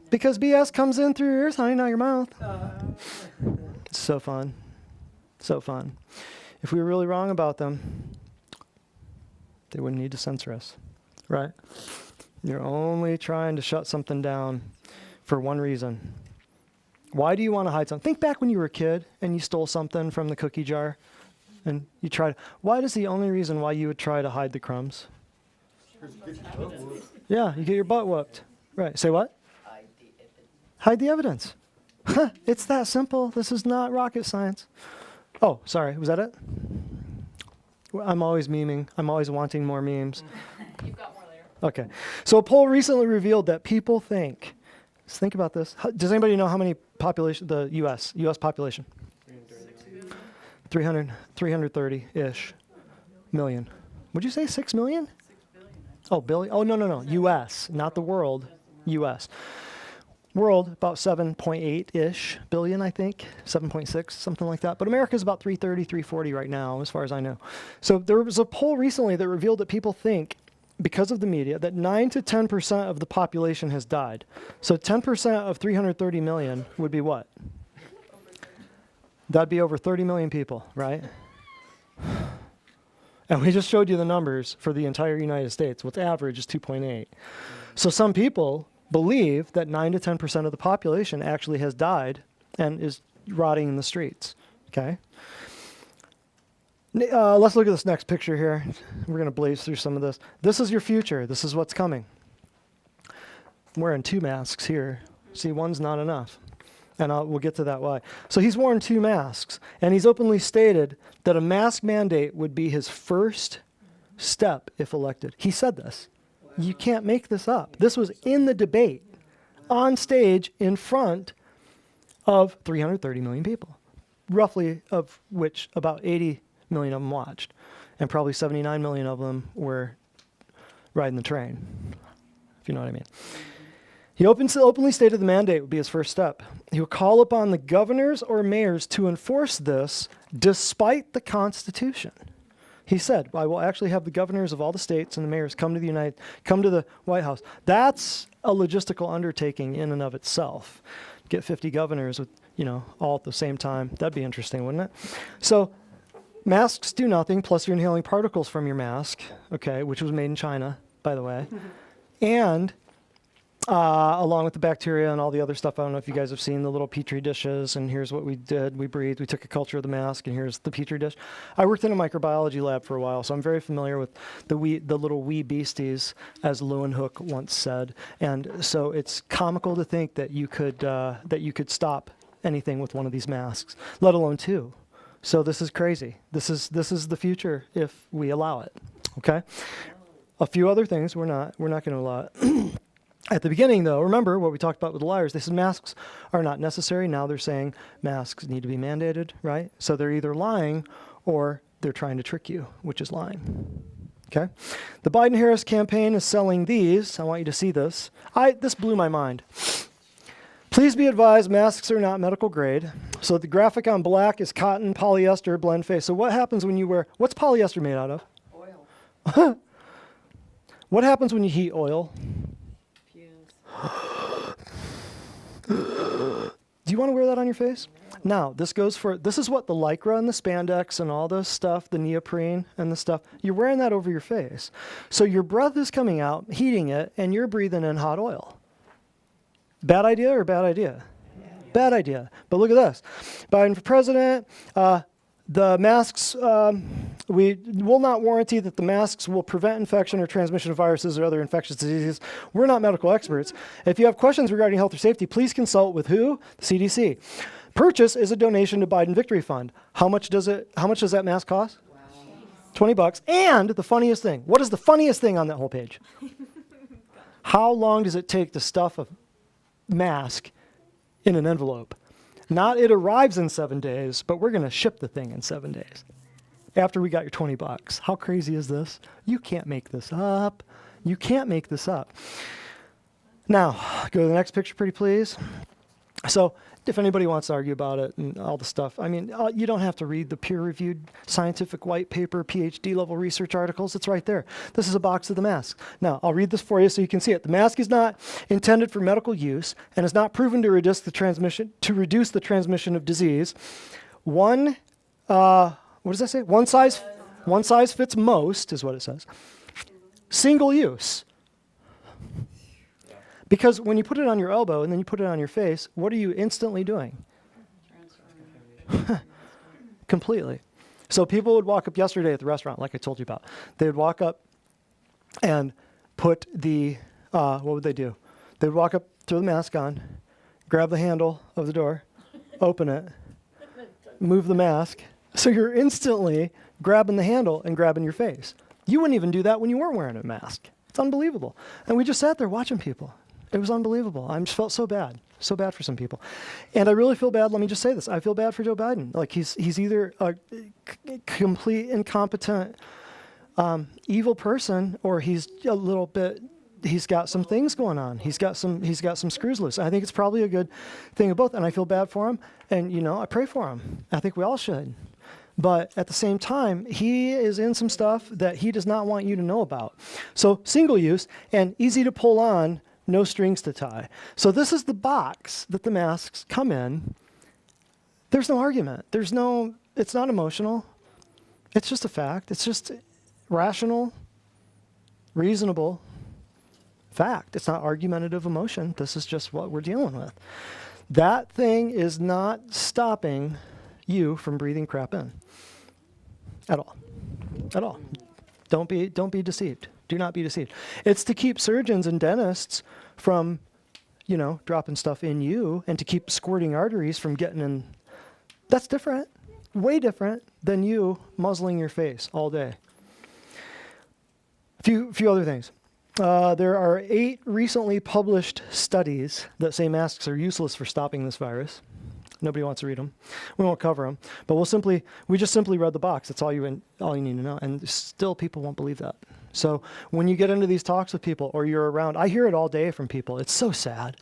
Because BS comes in through your ears, honey, not your mouth. It's so fun. So fun. If we were really wrong about them, they wouldn't need to censor us, right? You're only trying to shut something down for one reason. Why do you want to hide something? Think back when you were a kid and you stole something from the cookie jar and you tried. Why is the only reason why you would try to hide the crumbs? Yeah, you get your butt whooped. Right. Say what? Hide the evidence. It's that simple. This is not rocket science. Oh, sorry. Was that it? I'm always memeing. I'm always wanting more memes. You've got more later. Okay. So a poll recently revealed that people think, let's think about this. Does anybody know how many population, the U.S. population? 330-ish million. Would you say 6 million? 6 billion. Oh, billion? Oh, no. U.S., not the world. U.S. World, about 7.8-ish billion, I think. 7.6, something like that. But America's about 330, 340 right now, as far as I know. So there was a poll recently that revealed that people think, because of the media, that 9 to 10% of the population has died. So 10% of 330 million would be what? That'd be over 30 million people, right? And we just showed you the numbers for the entire United States. What's average is 2.8. So some people believe that 9 to 10% of the population actually has died and is rotting in the streets, okay? Let's look at this next picture here. We're going to blaze through some of this. This is your future. This is what's coming. I'm wearing 2 masks here. See, one's not enough. And we'll get to that why. So he's worn 2 masks, and he's openly stated that a mask mandate would be his first step if elected. He said this. You can't make this up. This was in the debate, on stage, in front of 330 million people, roughly of which about 80 million of them watched, and probably 79 million of them were riding the train, if you know what I mean. He openly stated the mandate would be his first step. He would call upon the governors or mayors to enforce this despite the Constitution. He said, I will actually have the governors of all the states and the mayors come to the White House. That's a logistical undertaking in and of itself. Get 50 governors with, all at the same time. That'd be interesting, wouldn't it? So masks do nothing, plus you're inhaling particles from your mask, okay, which was made in China, by the way. And along with the bacteria and all the other stuff. I don't know if you guys have seen the little petri dishes, and here's what we did. We breathed. We took a culture of the mask, and here's the petri dish. I worked in a microbiology lab for a while, so I'm very familiar with the little wee beasties, as Leeuwenhoek once said. And so it's comical to think that you could stop anything with one of these masks, let alone 2. So this is crazy. This is the future if we allow it. Okay. A few other things we're not going to allow it. At the beginning, though, remember what we talked about with the liars. They said masks are not necessary. Now they're saying masks need to be mandated, right? So they're either lying or they're trying to trick you, which is lying. Okay? The Biden-Harris campaign is selling these. I want you to see this. This blew my mind. Please be advised, masks are not medical grade. So the graphic on black is cotton, polyester, blend face. So what happens when you what's polyester made out of? Oil. What happens when you heat oil? Fumes. Do you want to wear that on your face? Now, this is what the Lycra and the spandex and all this stuff, the neoprene and the stuff, you're wearing that over your face. So your breath is coming out, heating it, and you're breathing in hot oil. Bad idea or bad idea? Bad idea. But look at this. Biden for president. The masks, we will not warranty that the masks will prevent infection or transmission of viruses or other infectious diseases. We're not medical experts. If you have questions regarding health or safety, please consult with who? The CDC. Purchase is a donation to Biden Victory Fund. How much does that mask cost? Wow. $20. And the funniest thing, what is the funniest thing on that whole page? How long does it take to stuff a mask in an envelope? Not it arrives in 7 days, but we're going to ship the thing in 7 days after we got your $20. How crazy is this? You can't make this up. You can't make this up. Now, go to the next picture, pretty please. So if anybody wants to argue about it and all the stuff, I mean, you don't have to read the peer-reviewed scientific white paper, PhD level research articles. It's right there. This is a box of the mask. Now, I'll read this for you so you can see it. The mask is not intended for medical use and is not proven to reduce the transmission of disease. What does that say? One size fits most is what it says. Single use. Because when you put it on your elbow and then you put it on your face, what are you instantly doing? Completely. So people would walk up yesterday at the restaurant, like I told you about. They would walk up and put what would they do? They would walk up, throw the mask on, grab the handle of the door, open it, move the mask. So you're instantly grabbing the handle and grabbing your face. You wouldn't even do that when you weren't wearing a mask. It's unbelievable. And we just sat there watching people. It was unbelievable. I just felt so bad for some people. And I really feel bad. Let me just say this. I feel bad for Joe Biden. Like he's either a complete incompetent, evil person, or he's a little bit, he's got some things going on. He's got some screws loose. I think it's probably a good thing of both. And I feel bad for him. And, I pray for him. I think we all should. But at the same time, he is in some stuff that he does not want you to know about. So single use and easy to pull on, no strings to tie. So this is the box that the masks come in. There's no argument. It's not emotional. It's just a fact. It's just rational, reasonable fact. It's not argumentative emotion. This is just what we're dealing with. That thing is not stopping you from breathing crap in. At all. At all. Don't be deceived. Do not be deceived. It's to keep surgeons and dentists from, dropping stuff in you and to keep squirting arteries from getting in. That's different. Way different than you muzzling your face all day. Few other things. There are 8 recently published studies that say masks are useless for stopping this virus. Nobody wants to read them. We won't cover them, but we just simply read the box. That's all you need to know. And still people won't believe that. So when you get into these talks with people or you're around, I hear it all day from people. It's so sad.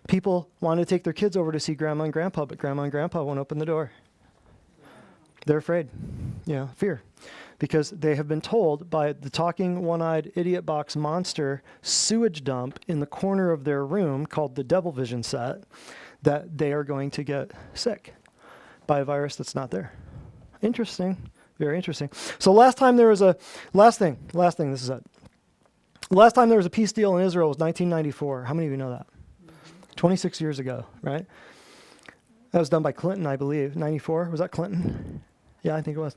People want to take their kids over to see grandma and grandpa, but grandma and grandpa won't open the door. They're afraid. Fear. Because they have been told by the talking one-eyed idiot box monster sewage dump in the corner of their room called the Devil Vision set that they are going to get sick by a virus that's not there. Interesting. Very interesting. So last time there was last thing, this is it. Last time there was a peace deal in Israel was 1994. How many of you know that? 26 years ago, right? That was done by Clinton, I believe. 94, was that Clinton? Yeah, I think it was.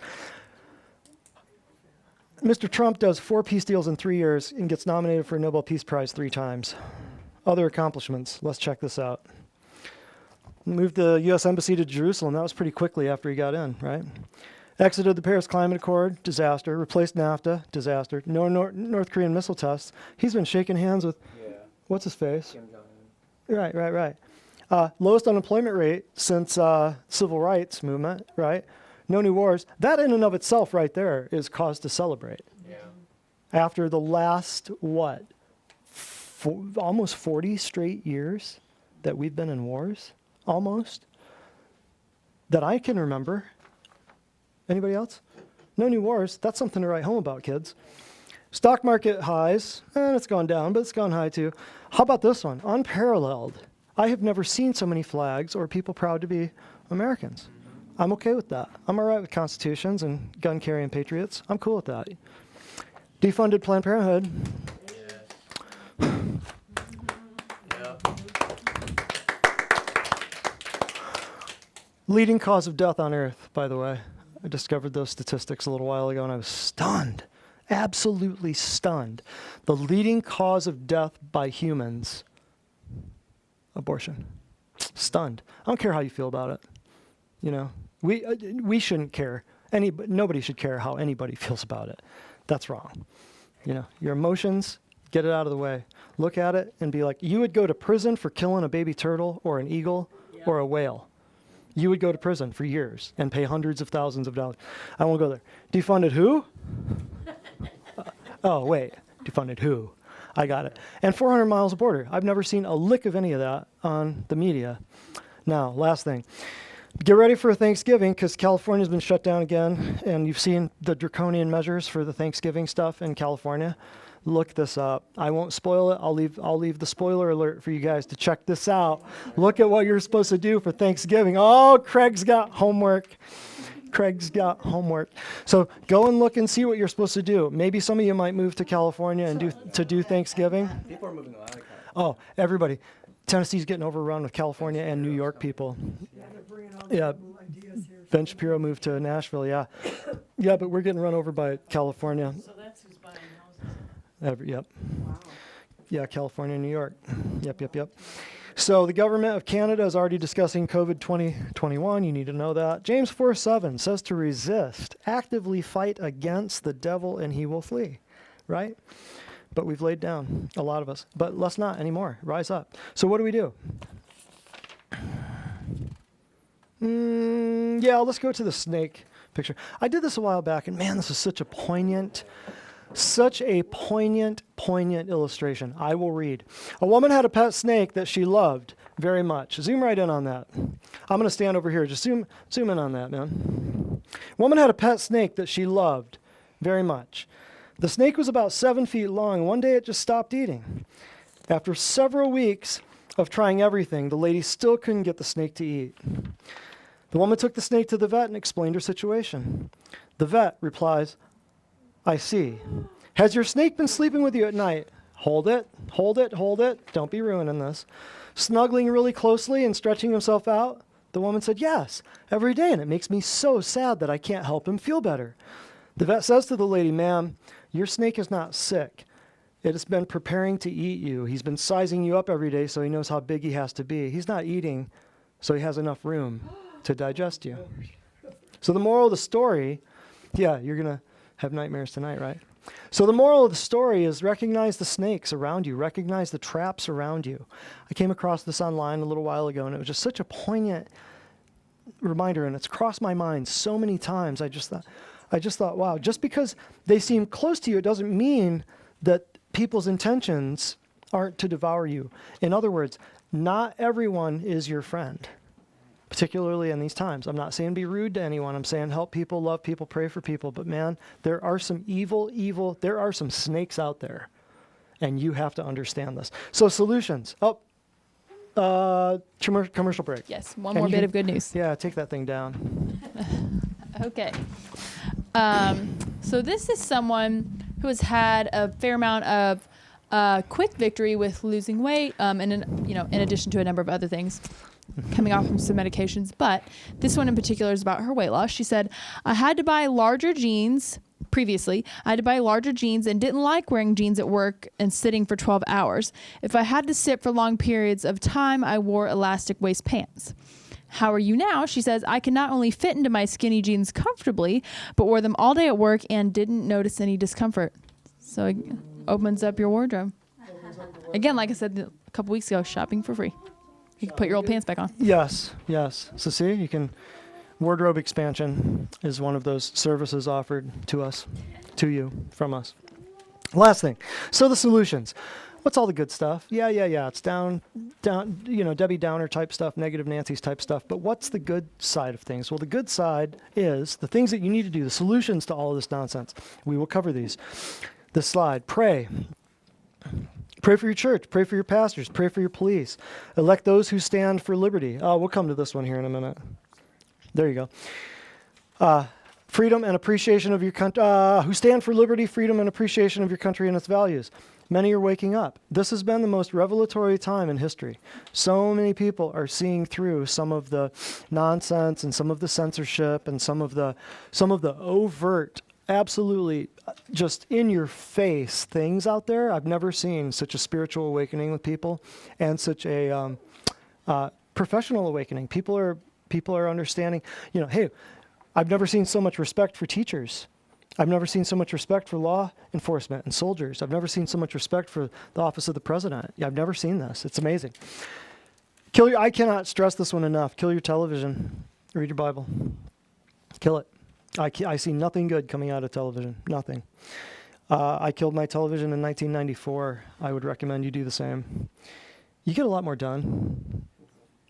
Mr. Trump does 4 peace deals in 3 years and gets nominated for a Nobel Peace Prize 3 times. Other accomplishments, let's check this out. Moved the U.S. Embassy to Jerusalem. That was pretty quickly after he got in, right? Exited the Paris Climate Accord, disaster. Replaced NAFTA, disaster. No North Korean missile tests. He's been shaking hands with, what's his face? Right. Lowest unemployment rate since civil rights movement, right? No new wars. That in and of itself right there is cause to celebrate. Yeah. After the last, almost 40 straight years that we've been in wars, almost, that I can remember. Anybody else? No new wars. That's something to write home about, kids. Stock market highs, and it's gone down, but it's gone high too. How about this one? Unparalleled I have never seen so many flags or people proud to be Americans. I'm okay with that. I'm all right with constitutions and gun-carrying patriots. I'm cool with that. Defunded Planned Parenthood. Leading cause of death on Earth, by the way. I discovered those statistics a little while ago, and I was stunned. Absolutely stunned. The leading cause of death by humans, abortion. Stunned. I don't care how you feel about it. You know, we shouldn't care. Nobody should care how anybody feels about it. That's wrong. You know, your emotions, get it out of the way. Look at it and be like, you would go to prison for killing a baby turtle or an eagle or a whale. You would go to prison for years and pay hundreds of thousands of dollars. I won't go there. Defunded who? Oh, wait. Defunded who? I got it. And 400 miles of border. I've never seen a lick of any of that on the media. Now, last thing. Get ready for Thanksgiving because California's been shut down again, and you've seen the draconian measures for the Thanksgiving stuff in California. Look this up. I won't spoil it. I'll leave the spoiler alert for you guys to check this out. Look at what you're supposed to do for Thanksgiving. Oh, Craig's got homework. Craig's got homework. So go and look and see what you're supposed to do. Maybe some of you might move to California and do Thanksgiving. People are moving a lot of California. Oh, everybody. Tennessee's getting overrun with California and New York people. Yeah. Ben Shapiro moved to Nashville, yeah. Yeah, but we're getting run over by California. So that's who's buying houses. Yep. Wow. Yeah, California and New York. Yep. So the government of Canada is already discussing COVID 2021. You need to know that. James 4:7 says to resist, actively fight against the devil and he will flee, right? But we've laid down, a lot of us. But let's not anymore. Rise up. So what do we do? Yeah, let's go to the snake picture. I did this a while back, and man, this is such a poignant illustration. I will read. A woman had a pet snake that she loved very much. Zoom right in on that. I'm going to stand over here. Just zoom in on that, man. Woman had a pet snake that she loved very much. The snake was about 7 feet long. One day it just stopped eating. After several weeks of trying everything, the lady still couldn't get the snake to eat. The woman took the snake to the vet and explained her situation. The vet replies, I see. Has your snake been sleeping with you at night? Hold it. Don't be ruining this. Snuggling really closely and stretching himself out? The woman said, yes, every day, and it makes me so sad that I can't help him feel better. The vet says to the lady, ma'am, your snake is not sick. It has been preparing to eat you. He's been sizing you up every day so he knows how big he has to be. He's not eating so he has enough room to digest you. So the moral of the story, yeah, you're going to have nightmares tonight, right? So the moral of the story is recognize the snakes around you. Recognize the traps around you. I came across this online a little while ago, and it was just such a poignant reminder, and it's crossed my mind so many times. I just thought, wow, just because they seem close to you, it doesn't mean that people's intentions aren't to devour you. In other words, not everyone is your friend, particularly in these times. I'm not saying be rude to anyone. I'm saying help people, love people, pray for people. But man, there are some there are some snakes out there, and you have to understand this. So solutions. Commercial break. Yes, one more bit of good news. Yeah, take that thing down. Okay. So this is someone who has had a fair amount of quick victory with losing weight, and in addition to a number of other things, coming off from some medications. But this one in particular is about her weight loss. She said, I had to buy larger jeans. Previously, I had to buy larger jeans and didn't like wearing jeans at work and sitting for 12 hours. If I had to sit for long periods of time, I wore elastic waist pants. How are you now? She says, I can not only fit into my skinny jeans comfortably, but wore them all day at work and didn't notice any discomfort. So it opens up your wardrobe. Again, like I said a couple weeks ago, shopping for free. You can put your old pants back on. Yes. So see, you can, wardrobe expansion is one of those services offered to us, to you, from us. Last thing. So the solutions. What's all the good stuff? Yeah. It's down, Debbie Downer type stuff, negative Nancy's type stuff. But what's the good side of things? Well, the good side is the things that you need to do, the solutions to all of this nonsense. We will cover these. This slide. Pray. Pray for your church. Pray for your pastors. Pray for your police. Elect those who stand for liberty. We'll come to this one here in a minute. There you go. Freedom and appreciation of your country. Who stand for liberty, freedom, and appreciation of your country and its values. Many are waking up. This has been the most revelatory time in history. So many people are seeing through some of the nonsense and some of the censorship and some of the overt, absolutely just in your face things out there. I've never seen such a spiritual awakening with people and such a professional awakening. People are understanding, hey, I've never seen so much respect for teachers. I've never seen so much respect for law enforcement and soldiers. I've never seen so much respect for the office of the president. I've never seen this. It's amazing. I cannot stress this one enough. Kill your television. Read your Bible. Kill it. I see nothing good coming out of television. Nothing. I killed my television in 1994. I would recommend you do the same. You get a lot more done.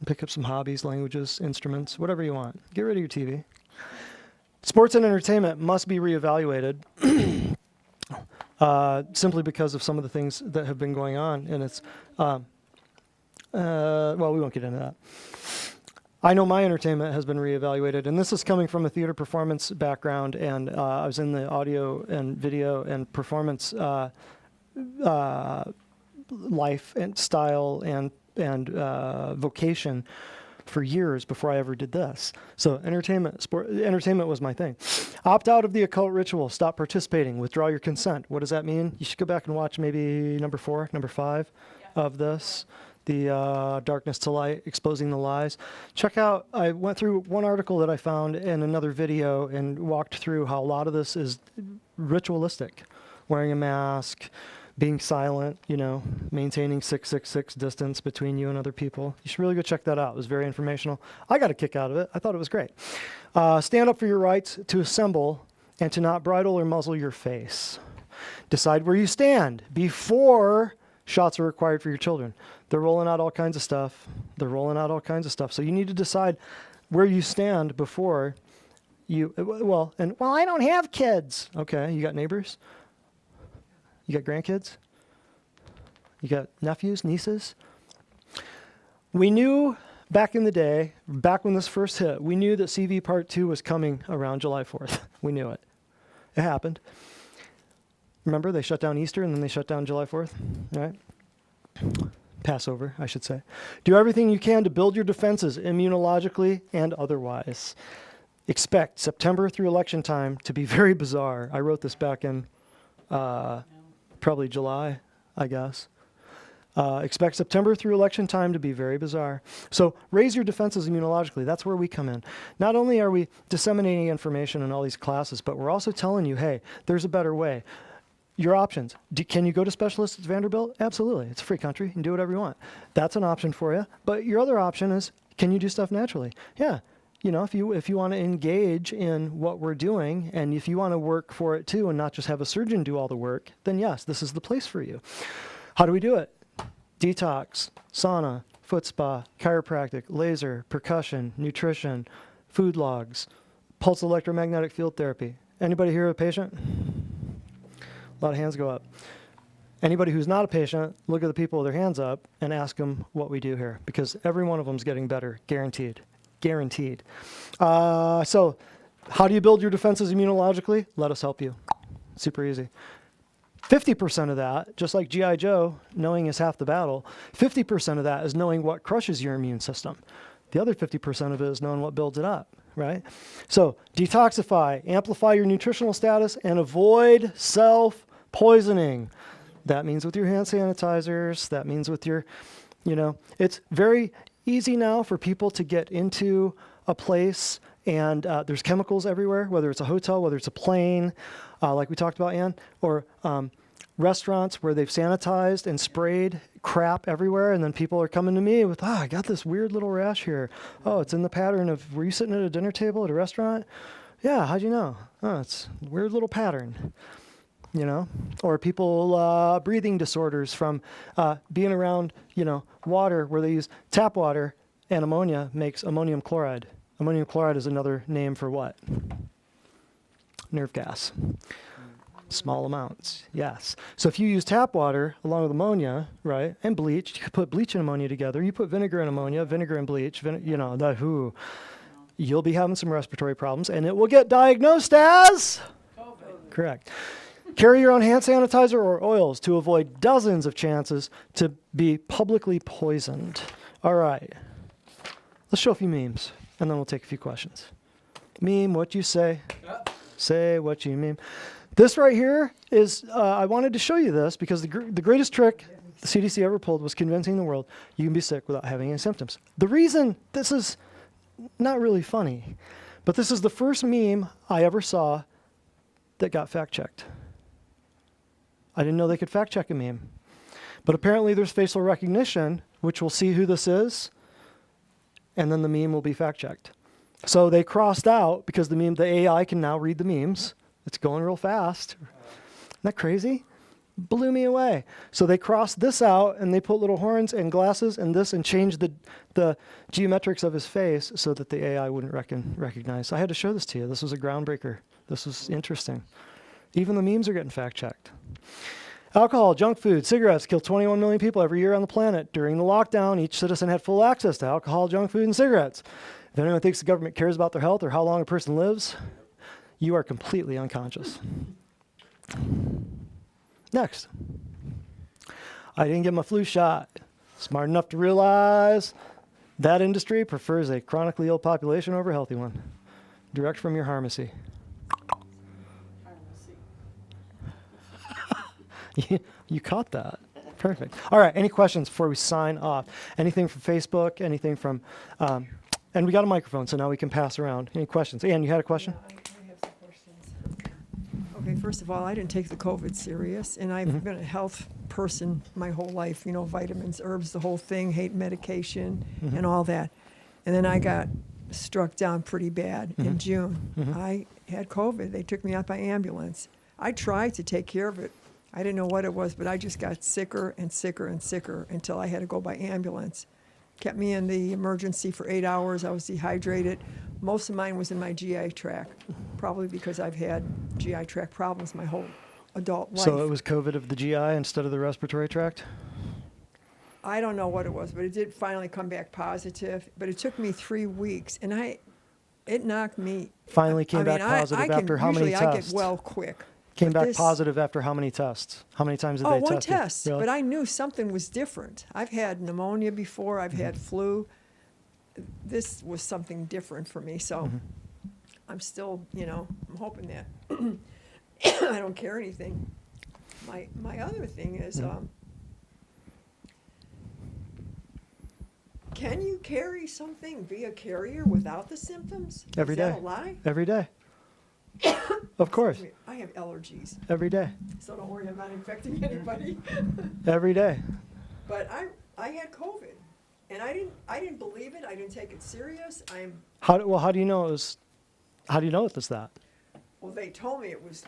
Pick up some hobbies, languages, instruments, whatever you want. Get rid of your TV. Sports and entertainment must be reevaluated simply because of some of the things that have been going on. And it's, well, we won't get into that. I know my entertainment has been reevaluated, and this is coming from a theater performance background, and I was in the audio and video and performance life and style and vocation for years before I ever did this. So entertainment was my thing. Opt out of the occult ritual. Stop participating. Withdraw your consent. What does that mean? You should go back and watch maybe number 5 of this. The darkness to light, exposing the lies. Check out, I went through one article that I found in another video and walked through how a lot of this is ritualistic. Wearing a mask, being silent, maintaining 666 distance between you and other people. You should really go check that out. It was very informational. I got a kick out of it. I thought it was great. Stand up for your rights to assemble and to not bridle or muzzle your face. Decide where you stand before shots are required for your children. They're rolling out all kinds of stuff. So you need to decide where you stand before you, I don't have kids. Okay, you got neighbors? You got grandkids? You got nephews, nieces? We knew back in the day, back when this first hit, we knew that CV Part 2 was coming around July 4th. We knew it. It happened. Remember, they shut down Easter and then they shut down July 4th, right? Passover, I should say. Do everything you can to build your defenses immunologically and otherwise. Expect September through election time to be very bizarre. I wrote this back in probably July, I guess. Expect September through election time to be very bizarre. So raise your defenses immunologically. That's where we come in. Not only are we disseminating information in all these classes, but we're also telling you, hey, there's a better way. Your options. Can you go to specialists at Vanderbilt? Absolutely. It's a free country. You can do whatever you want. That's an option for you. But your other option is, can you do stuff naturally? Yeah. If you want to engage in what we're doing, and if you want to work for it too and not just have a surgeon do all the work, then yes, this is the place for you. How do we do it? Detox, sauna, foot spa, chiropractic, laser, percussion, nutrition, food logs, pulse electromagnetic field therapy. Anybody here a patient? A lot of hands go up. Anybody who's not a patient, look at the people with their hands up and ask them what we do here, because every one of them is getting better, guaranteed. Guaranteed. So how do you build your defenses immunologically? Let us help you. Super easy. 50% of that, just like G.I. Joe, knowing is half the battle, 50% of that is knowing what crushes your immune system. The other 50% of it is knowing what builds it up, right? So detoxify, amplify your nutritional status, and avoid self-poisoning. That means with your hand sanitizers. That means with your, it's very easy now for people to get into a place and there's chemicals everywhere, whether it's a hotel, whether it's a plane, like we talked about, Ann, or restaurants where they've sanitized and sprayed crap everywhere, and then people are coming to me with, I got this weird little rash here. Oh, it's in the pattern of, were you sitting at a dinner table at a restaurant? Yeah, how'd you know? Oh, it's a weird little pattern. Or people breathing disorders from being around, water where they use tap water, and ammonia makes ammonium chloride. Ammonium chloride is another name for what? Nerve gas. Small amounts, yes. So if you use tap water along with ammonia, right, and bleach, you could put bleach and ammonia together. You put vinegar and ammonia, vinegar and bleach, you'll be having some respiratory problems, and it will get diagnosed as COVID. Correct. Carry your own hand sanitizer or oils to avoid dozens of chances to be publicly poisoned. All right. Let's show a few memes, and then we'll take a few questions. Meme, what you say. Say what you meme. This right here is, I wanted to show you this because the greatest trick the CDC ever pulled was convincing the world you can be sick without having any symptoms. The reason this is not really funny, but this is the first meme I ever saw that got fact-checked. I didn't know they could fact-check a meme. But apparently there's facial recognition, which will see who this is, and then the meme will be fact-checked. So they crossed out, because the AI can now read the memes. It's going real fast. Isn't that crazy? Blew me away. So they crossed this out, and they put little horns and glasses and this, and changed the geometrics of his face so that the AI wouldn't recognize. I had to show this to you. This was a groundbreaker. This was interesting. Even the memes are getting fact-checked. Alcohol, junk food, cigarettes kill 21 million people every year on the planet. During the lockdown, each citizen had full access to alcohol, junk food, and cigarettes. If anyone thinks the government cares about their health or how long a person lives, you are completely unconscious. Next. I didn't get my flu shot. Smart enough to realize that industry prefers a chronically ill population over a healthy one. Direct from your pharmacy. You caught that. Perfect. All right, any questions before we sign off? Anything from Facebook, anything from, and we got a microphone, so now we can pass around. Any questions? Ann, you had a question? Yeah, I have some questions. Okay, first of all, I didn't take the COVID serious, and I've been a health person my whole life, vitamins, herbs, the whole thing, hate medication, and all that. And then I got struck down pretty bad in June. I had COVID. They took me out by ambulance. I tried to take care of it. I didn't know what it was, but I just got sicker and sicker and sicker until I had to go by ambulance. Kept me in the emergency for 8 hours. I was dehydrated. Most of mine was in my GI tract, probably because I've had GI tract problems my whole adult life. So it was COVID of the GI instead of the respiratory tract? I don't know what it was, but it did finally come back positive. But it took me 3 weeks, and it knocked me. Finally came back positive after how many tests? Usually I get well quick. Came back positive after how many tests? How many times did they test you? One test, Really? but I knew something was different. I've had pneumonia before, I've had flu. This was something different for me, so I'm still, I'm hoping that I don't care anything. My other thing is, can you carry something, be a carrier without the symptoms? Every day. Is that a lie? Every day. Of course. I have allergies, Every day. so don't worry, I'm not infecting anybody. Every day. But I had COVID, and I didn't believe it. I didn't take it serious. How do you know it was? How do you know it was that? Well, they told me it was.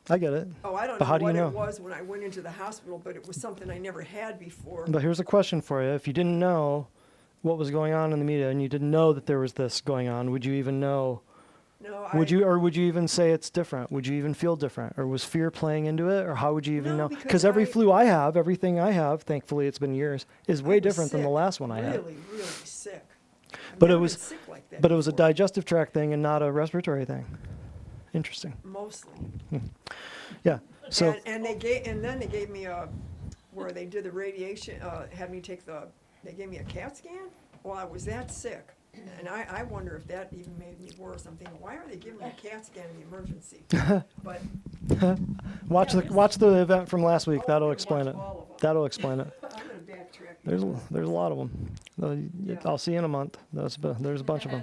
I get it. Oh, I don't But know how do you what know? it was when I went into the hospital, but it was something I never had before. But here's a question for you: if you didn't know what was going on in the media, and you didn't know that there was this going on, would you even know? No, Would you even say it's different? Would you even feel different? Or was fear playing into it? Or how would you even No, know? because Because everything I have, thankfully it's been years, is way different than the last one I had. Really, really sick. I've But it never was- been sick like that But it was a before. digestive tract thing and not a respiratory thing. Interesting. Mostly. Yeah. So And then they gave me where they did the radiation, they gave me a CAT scan. Well, I was that sick. And I wonder if that even made me worse. I'm thinking, why are they giving me a CAT scan in the emergency? But watch the event from last week. Oh, That'll I'm gonna explain watch it. all of 'em. That'll explain it. I'm gonna backtrack. There's a lot of them. Yeah. I'll see you in a month. There's a bunch of them.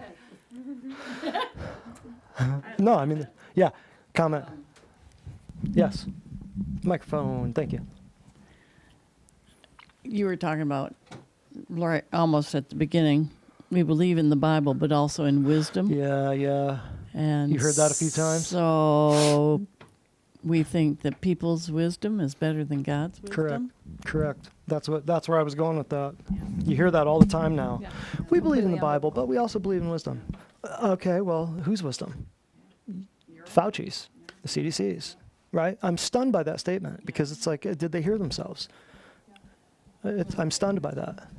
No, I mean, yeah. Comment. Yes. Microphone. Thank you. You were talking about, right, almost at the beginning, we believe in the Bible, but also in wisdom. Yeah. And You heard that a few times? So we think that people's wisdom is better than God's wisdom. Correct. That's where I was going with that. You hear that all the time now. Yeah. We believe in the Completely Bible, but we also believe in wisdom. Okay, well, whose wisdom? Fauci's, the CDC's. right? I'm stunned by that statement because it's like, did they hear themselves? I'm stunned by that.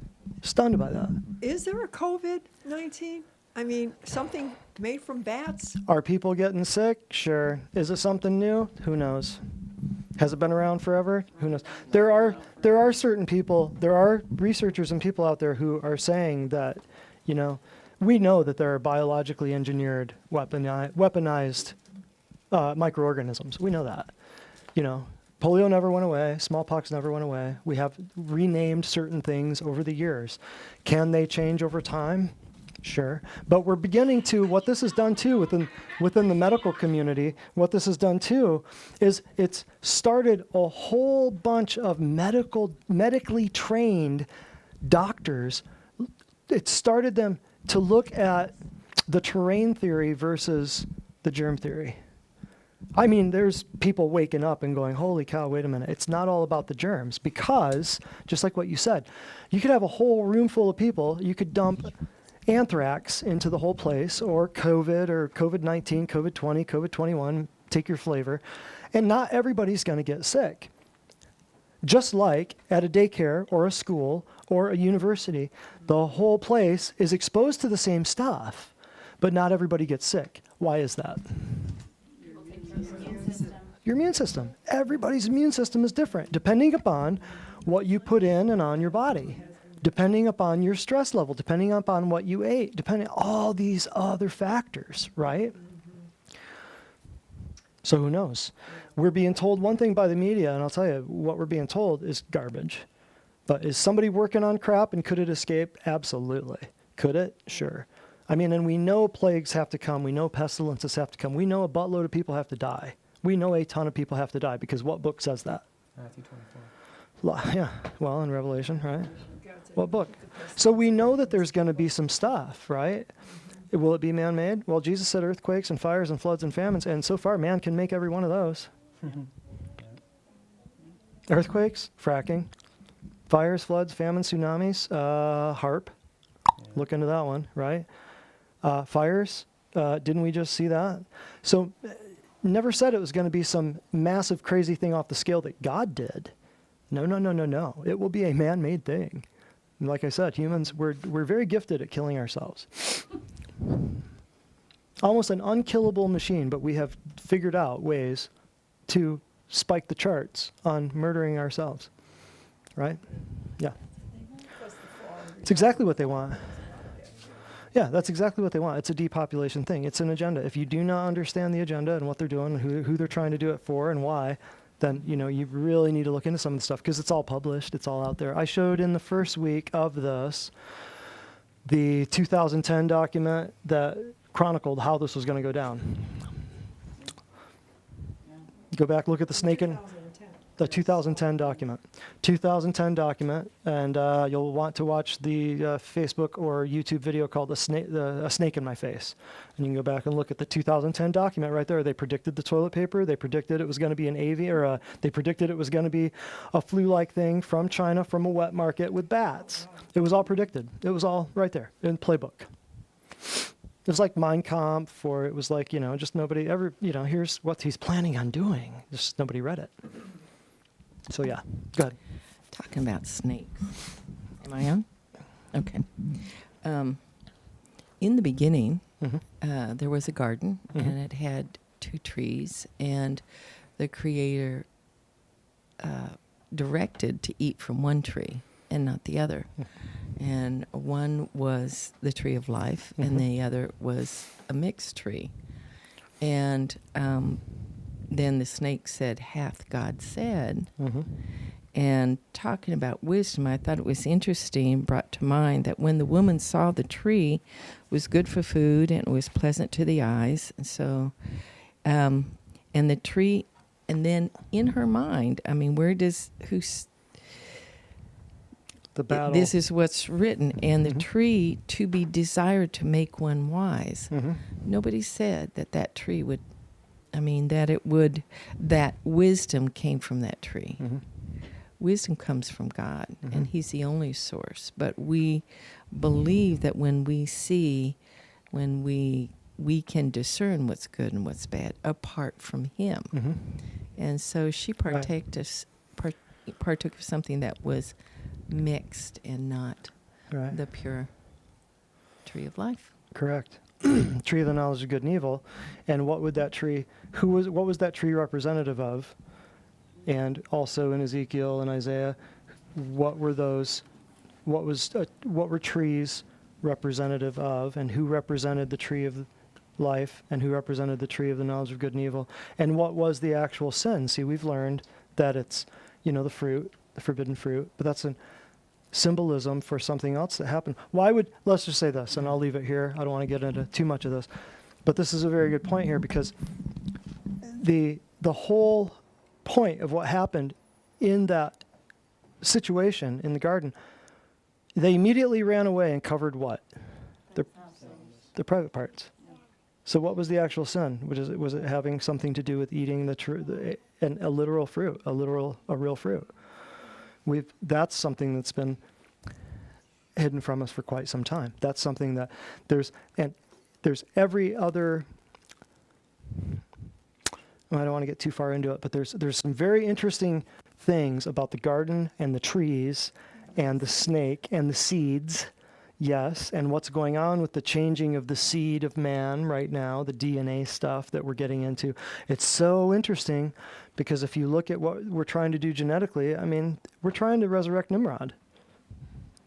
Stunned by that. Is there a COVID-19? I mean, something made from bats? Are people getting sick? Sure. Is it something new? Who knows? Has it been around forever? Who knows? There are certain people, there are researchers and people out there who are saying that, you know, we know that there are biologically engineered, weaponized microorganisms. We know that. You know, polio never went away. Smallpox never went away. We have renamed certain things over the years. Can they change over time? Sure. But we're beginning to, what this has done too within the medical community, what this has done too is it's started a whole bunch of medically trained doctors. It started them to look at the terrain theory versus the germ theory. I mean, there's people waking up and going, holy cow, wait a minute. It's not all about the germs because, just like what you said, you could have a whole room full of people. You could dump anthrax into the whole place, or COVID, or COVID-19, COVID-20, COVID-21, take your flavor, and not everybody's going to get sick. Just like at a daycare or a school or a university, the whole place is exposed to the same stuff, but not everybody gets sick. Why is that? Your immune system. Everybody's immune system is different, depending upon what you put in and on your body, depending upon your stress level, depending upon what you ate, depending on all these other factors, right? So who knows? We're being told one thing by the media, and I'll tell you, what we're being told is garbage. But is somebody working on crap, and could it escape? Absolutely. Could it? Sure. I mean, and we know plagues have to come. We know pestilences have to come. We know a buttload of people have to die. We know a ton of people have to die, because what book says that? Matthew 24. Yeah, well, in Revelation, right? What book? So we know that there's going to be some stuff, right? Will it be man-made? Well, Jesus said earthquakes and fires and floods and famines, and so far man can make every one of those. Earthquakes, fracking, fires, floods, famines, tsunamis, HARP. Look into that one, right? Fires, didn't we just see that? So never said it was going to be some massive crazy thing off the scale that God did. No, no, no, no, no. It will be a man-made thing. And like I said, humans, we're very gifted at killing ourselves. Almost an unkillable machine, but we have figured out ways to spike the charts on murdering ourselves. Right? Yeah. It's exactly what they want. Yeah, that's exactly what they want. It's a depopulation thing. It's an agenda. If you do not understand the agenda and what they're doing, who they're trying to do it for and why, then you really need to look into some of the stuff, because it's all published. It's all out there. I showed in the first week of this the 2010 document that chronicled how this was going to go down. Go back, look at the snake and the 2010 document. 2010 document, and you'll want to watch the Facebook or YouTube video called A Snake in My Face. And you can go back and look at the 2010 document right there. They predicted the toilet paper. They predicted it was going to be an they predicted it was going to be a flu-like thing from China, from a wet market with bats. It was all predicted. It was all right there in playbook. It was like Mein Kampf, or it was like, just nobody ever, here's what he's planning on doing. Just nobody read it. So yeah, go ahead. Talking about snakes. Am I on? Okay. In the beginning, there was a garden, and it had 2 trees, and the Creator directed to eat from one tree and not the other. And one was the tree of life, and the other was a mixed tree. And then the snake said, "Hath God said?" And talking about wisdom, I thought it was interesting, brought to mind that when the woman saw the tree was good for food and it was pleasant to the eyes, and so, and the tree, and then in her mind, I mean, The battle. This is what's written, and the tree to be desired to make one wise. Nobody said that tree would, that wisdom came from that tree. Wisdom comes from God, and He's the only source. But we believe that when we can discern what's good and what's bad apart from Him. And so she partook of something that was mixed and not Right. the pure tree of life. Correct. Tree of the knowledge of good and evil. And what would that tree, what was that tree representative of? And also in Ezekiel and Isaiah, what were trees representative of, and who represented the tree of life, and who represented the tree of the knowledge of good and evil, and what was the actual sin? See, we've learned that it's, the fruit, the forbidden fruit, but that's a symbolism for something else that happened. Let's just say this, and I'll leave it here. I don't want to get into too much of this, but this is a very good point here, because the whole point of what happened in that situation in the garden, they immediately ran away and covered what? Their private parts. So what was the actual sin? Was it having something to do with eating a literal fruit, a real fruit? That's something that's been hidden from us for quite some time. That's something that there's every other. I don't want to get too far into it, but there's some very interesting things about the garden and the trees and the snake and the seeds. Yes, and what's going on with the changing of the seed of man right now, the DNA stuff that we're getting into. It's so interesting, because if you look at what we're trying to do genetically, we're trying to resurrect Nimrod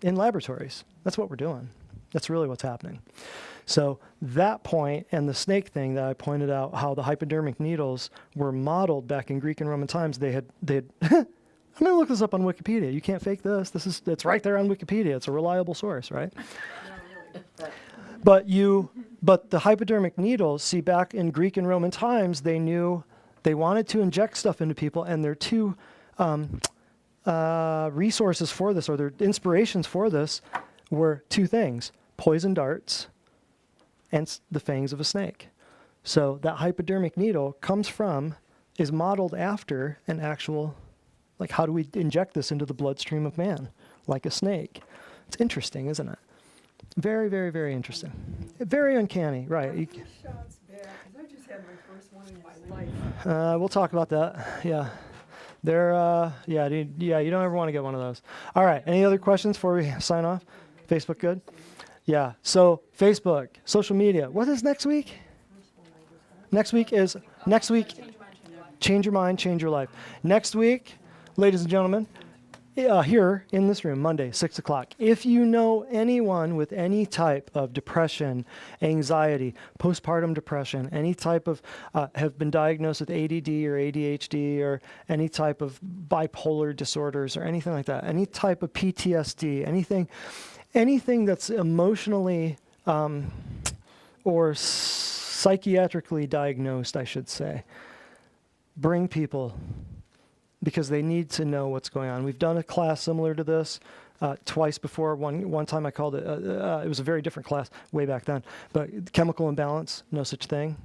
in laboratories. That's what we're doing. That's really what's happening. So that point and the snake thing that I pointed out, how the hypodermic needles were modeled back in Greek and Roman times, they had I'm going to look this up on Wikipedia. You can't fake this. It's right there on Wikipedia. It's a reliable source, right? But the hypodermic needles, see, back in Greek and Roman times, they knew they wanted to inject stuff into people, and their two resources for this, or their inspirations for this, were two things: poison darts and the fangs of a snake. So that hypodermic needle is modeled after an actual. Like, how do we inject this into the bloodstream of man? Like a snake. It's interesting, isn't it? Very, very, very interesting. Very uncanny, right? Shots back, 'cause I just had my first one in my life. We'll talk about that. Yeah. You don't ever want to get one of those. All right. Any other questions before we sign off? Facebook good? Yeah. So Facebook, social media. What is next week? Next week, Change Your Mind, Change Your Life. Next week, ladies and gentlemen, here in this room, Monday, 6 o'clock. If you know anyone with any type of depression, anxiety, postpartum depression, any type of, have been diagnosed with ADD or ADHD or any type of bipolar disorders or anything like that, any type of PTSD, anything that's emotionally or psychiatrically diagnosed, I should say, bring people, because they need to know what's going on. We've done a class similar to this twice before. One time I called it, it was a very different class way back then, but chemical imbalance, no such thing.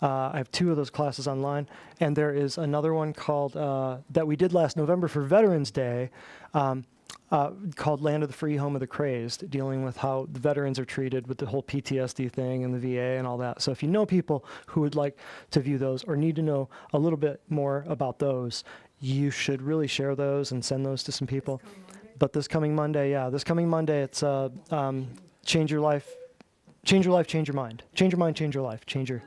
I have 2 of those classes online, and there is another one called, that we did last November for Veterans Day, called Land of the Free, Home of the Crazed, dealing with how the veterans are treated with the whole PTSD thing and the VA and all that. So if you know people who would like to view those or need to know a little bit more about those, you should really share those and send those to some people. But this coming Monday, it's Change Your Life, Change Your Life, Change Your Mind. Change Your Mind, Change Your Life. Change Your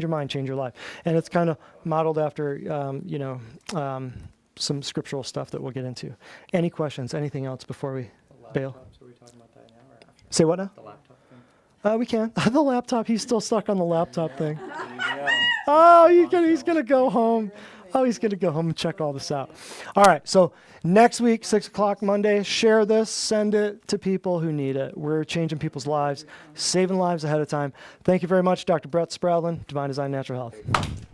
mind, change your life. And it's kind of modeled after, some scriptural stuff that we'll get into. Any questions, anything else before we bail? Are we talking about that now or after? Say what now? The laptop thing? We can. The laptop, he's still stuck on the laptop thing. Oh, he's going to go home. Oh, he's going to go home and check all this out. All right, so next week, 6 o'clock Monday, share this, send it to people who need it. We're changing people's lives, saving lives ahead of time. Thank you very much, Dr. Brett Spradlin, Divine Design Natural Health.